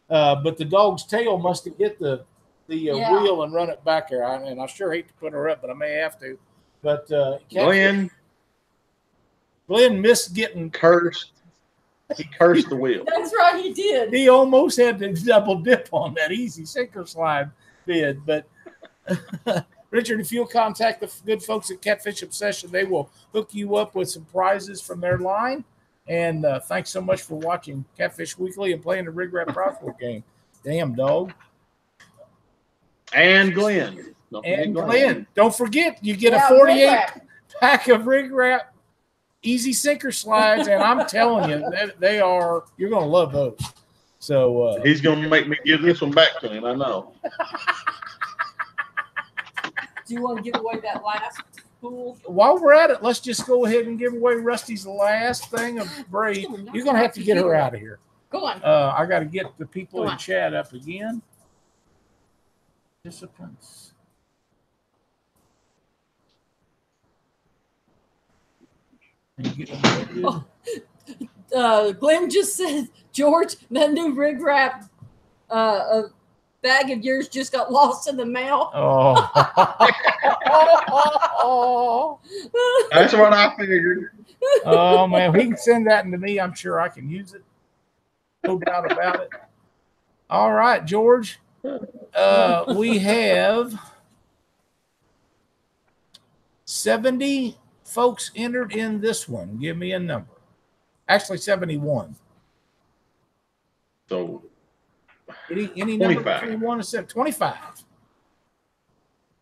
but the dog's tail must have hit the wheel and run it back there. And I sure hate to put her up, but I may have to. But Glenn missed getting cursed. He cursed the wheel. That's right, he did. He almost had to double dip on that Easysicker Slide bid. But Richard, if you'll contact the good folks at Catfish Obsession, they will hook you up with some prizes from their line. And thanks so much for watching Catfish Weekly and playing the Rig Wrap Prosper game. Damn, dog. And Glenn. Glenn. Don't forget, you get a 48 pack of Rig Wrap Easysicker Slides, and I'm telling you, you're going to love those. So he's going to make me give this one back to him, I know. Do you want to give away that last pool? While we're at it, let's just go ahead and give away Rusty's last thing of Brave. You're going to have to get her out of here. Go on. I got to get the people in chat up again. Participants. Glenn just said, George, that new Rig Wrap bag of yours just got lost in the mail. Oh. That's what I figured. Oh, man. He can send that to me. I'm sure I can use it. No doubt about it. All right, George. We have 70 folks entered in this one. Give me a number. Actually, 71. So, any number between 1 and 7. 25.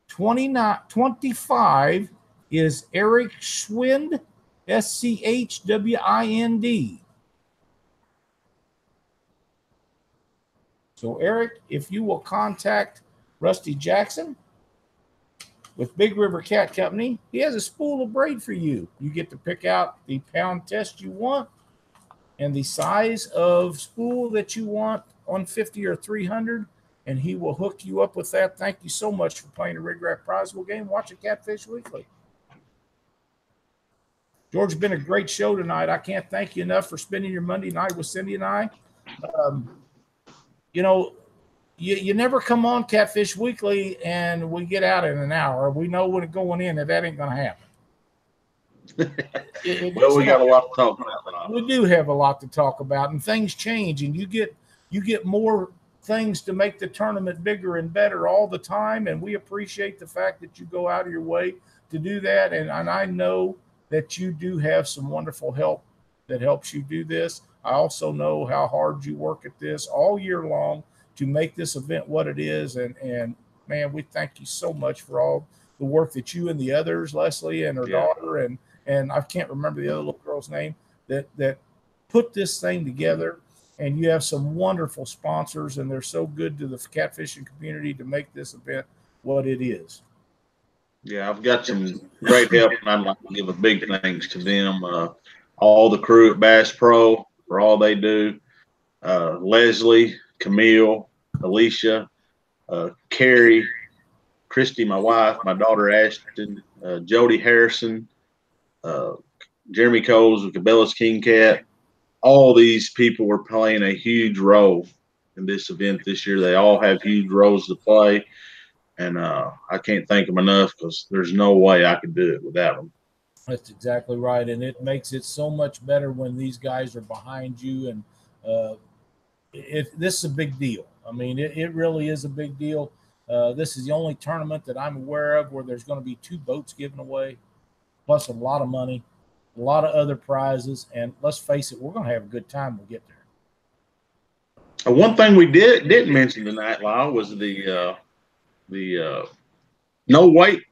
25 is Eric Schwind, Schwind. So, Eric, if you will contact Rusty Jackson, With Big River Cat Company, he has a spool of braid for you. You get to pick out the pound test you want and the size of spool that you want on 50 or 300, and he will hook you up with that. Thank you so much for playing the Rig Rack Prizable game. Watch a Catfish Weekly. George, it's been a great show tonight. I can't thank you enough for spending your Monday night with Cindy and I. You know, you never come on Catfish Weekly and we get out in an hour. We know when it's going in that ain't going to happen. Well, we got a lot to talk about. We do have a lot to talk about, and things change, and you get more things to make the tournament bigger and better all the time, and we appreciate the fact that you go out of your way to do that, and I know that you do have some wonderful help that helps you do this. I also know how hard you work at this all year long to make this event what it is, and man, we thank you so much for all the work that you and the others, Leslie and her daughter, and I can't remember the other little girl's name, that put this thing together. And you have some wonderful sponsors, and they're so good to the catfishing community to make this event what it is. Yeah, I've got some great help, and I'd like to give a big thanks to them, all the crew at Bass Pro for all they do. Leslie, Camille, Alicia, Carrie, Christy, my wife, my daughter Ashton, Jody Harrison, Jeremy Coles with Cabela's King Cat. All these people were playing a huge role in this event this year. They all have huge roles to play, and I can't thank them enough because there's no way I could do it without them. That's exactly right, and it makes it so much better when these guys are behind you, and this is a big deal. I mean, it really is a big deal. This is the only tournament that I'm aware of where there's going to be 2 boats given away, plus a lot of money, a lot of other prizes, and let's face it, we're going to have a good time when we get there. One thing we didn't mention tonight, Lyle, was the no weight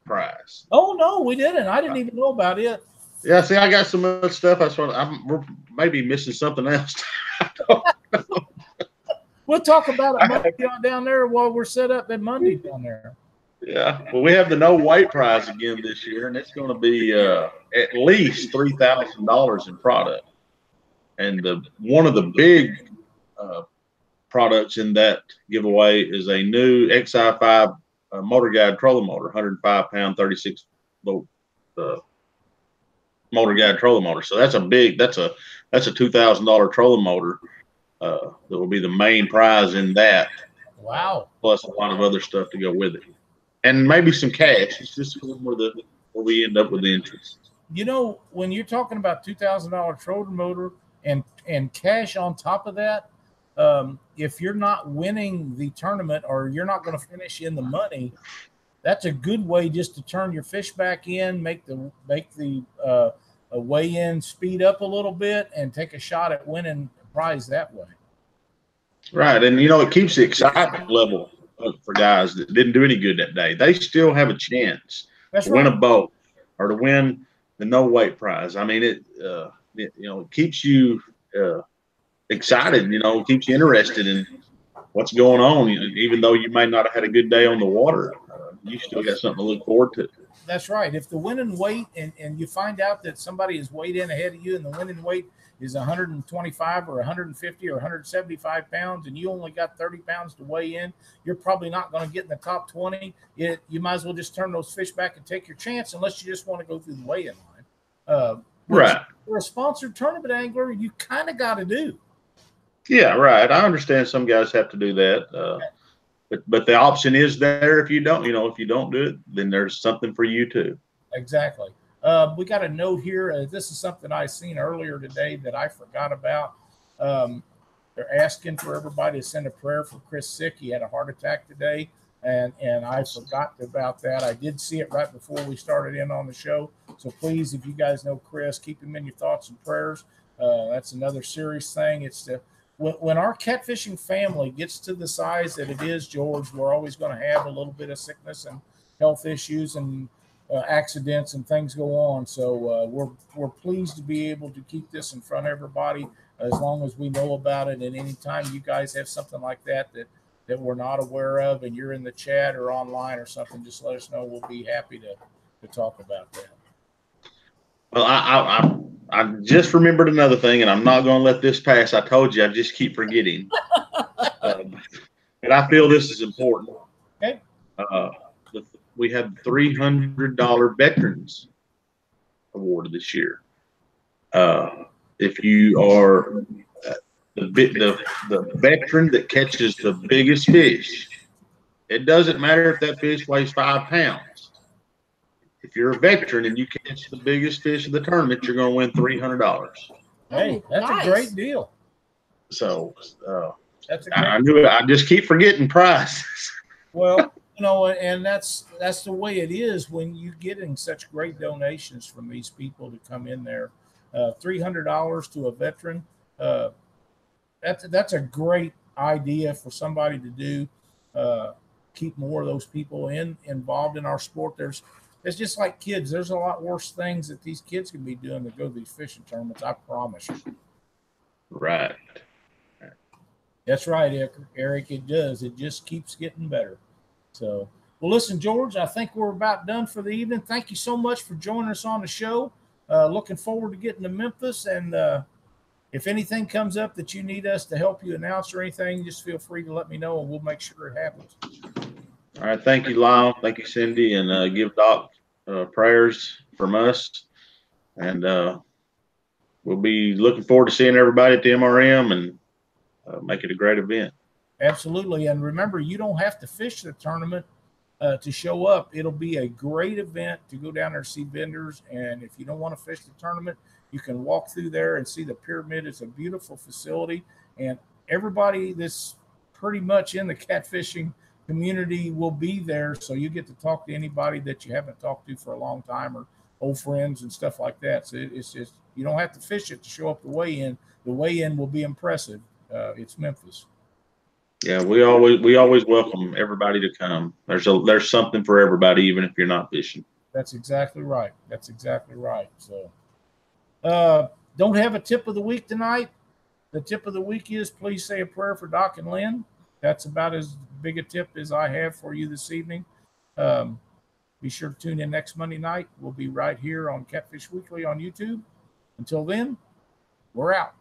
prize. Oh no, we didn't. I didn't even know about it. Yeah, see, I got some other stuff. We're maybe missing something else. I don't know. We'll talk about it Monday down there while we're set up at Monday down there. Yeah, well, we have the no weight prize again this year, and it's going to be at least $3,000 in product. And one of the big products in that giveaway is a new XI5 motor guide trolling motor, 105-pound, 36-volt motor guide trolling motor. So that's a $2,000 trolling motor that will be the main prize in that. Wow! Plus a lot of other stuff to go with it. And maybe some cash. It's just where we end up with the interest. You know, when you're talking about $2,000 trolling motor and cash on top of that, if you're not winning the tournament or you're not going to finish in the money, that's a good way just to turn your fish back in, make the weigh-in speed up a little bit, and take a shot at winning the prize that way. Right, and you know it keeps the excitement level up for guys that didn't do any good that day. They still have a chance to win a boat or to win the no weight prize. I mean, it keeps you excited. You know, it keeps you interested in what's going on. Even though you might not have had a good day on the water, you still got something to look forward to. That's right. If the winning weight and you find out that somebody is weighed in ahead of you and the winning weight is 125 or 150 or 175 pounds and you only got 30 pounds to weigh in, you're probably not going to get in the top 20. You might as well just turn those fish back and take your chance unless you just want to go through the weigh-in line. Right. For a sponsored tournament angler, you kind of got to do. Yeah, right. I understand some guys have to do that. But the option is there if you don't. You know, if you don't do it, then there's something for you too. Exactly. We got a note here. This is something I seen earlier today that I forgot about. They're asking for everybody to send a prayer for Chris Sick. He had a heart attack today, and I forgot about that. I did see it right before we started in on the show. So please, if you guys know Chris, keep him in your thoughts and prayers. That's another serious thing. It's when our catfishing family gets to the size that it is, George, we're always going to have a little bit of sickness and health issues and accidents and things go on. So we're pleased to be able to keep this in front of everybody as long as we know about it. And anytime you guys have something like that that we're not aware of and you're in the chat or online or something, just let us know. We'll be happy to talk about that. Well, I just remembered another thing, and I'm not going to let this pass. I told you I just keep forgetting. And I feel this is important. Okay. We had $300 Veterans Award this year. If you are the veteran that catches the biggest fish, it doesn't matter if that fish weighs 5 pounds. If you're a veteran and you catch the biggest fish of the tournament, you're going to win $300. Hey, that's nice. a great deal. So that's a great I knew it. I just keep forgetting prizes. Well, you know, and that's the way it is when you're getting such great donations from these people to come in there. $300 to a veteran. That's a great idea for somebody to do. Keep more of those people involved in our sport. It's just like kids. There's a lot worse things that these kids can be doing to go to these fishing tournaments. I promise you. Right. That's right, Eric. It does. It just keeps getting better. So, well, listen, George, I think we're about done for the evening. Thank you so much for joining us on the show. Looking forward to getting to Memphis. And if anything comes up that you need us to help you announce or anything, just feel free to let me know, and we'll make sure it happens. All right. Thank you, Lyle. Thank you, Cindy. And give Doc prayers from us. And we'll be looking forward to seeing everybody at the MRM and make it a great event. Absolutely. And remember, you don't have to fish the tournament to show up. It'll be a great event to go down there, see vendors. And if you don't want to fish the tournament, you can walk through there and see the pyramid. It's a beautiful facility. And everybody that's pretty much in the catfishing community will be there. So you get to talk to anybody that you haven't talked to for a long time, or old friends and stuff like that. So it's just, you don't have to fish it to show up the weigh-in. The weigh-in will be impressive. It's Memphis. Yeah, we always welcome everybody to come. There's something for everybody, even if you're not fishing. That's exactly right. That's exactly right. So don't have a tip of the week tonight. The tip of the week is please say a prayer for Doc and Lynn. That's about as big a tip as I have for you this evening. Be sure to tune in next Monday night. We'll be right here on Catfish Weekly on YouTube. Until then, we're out.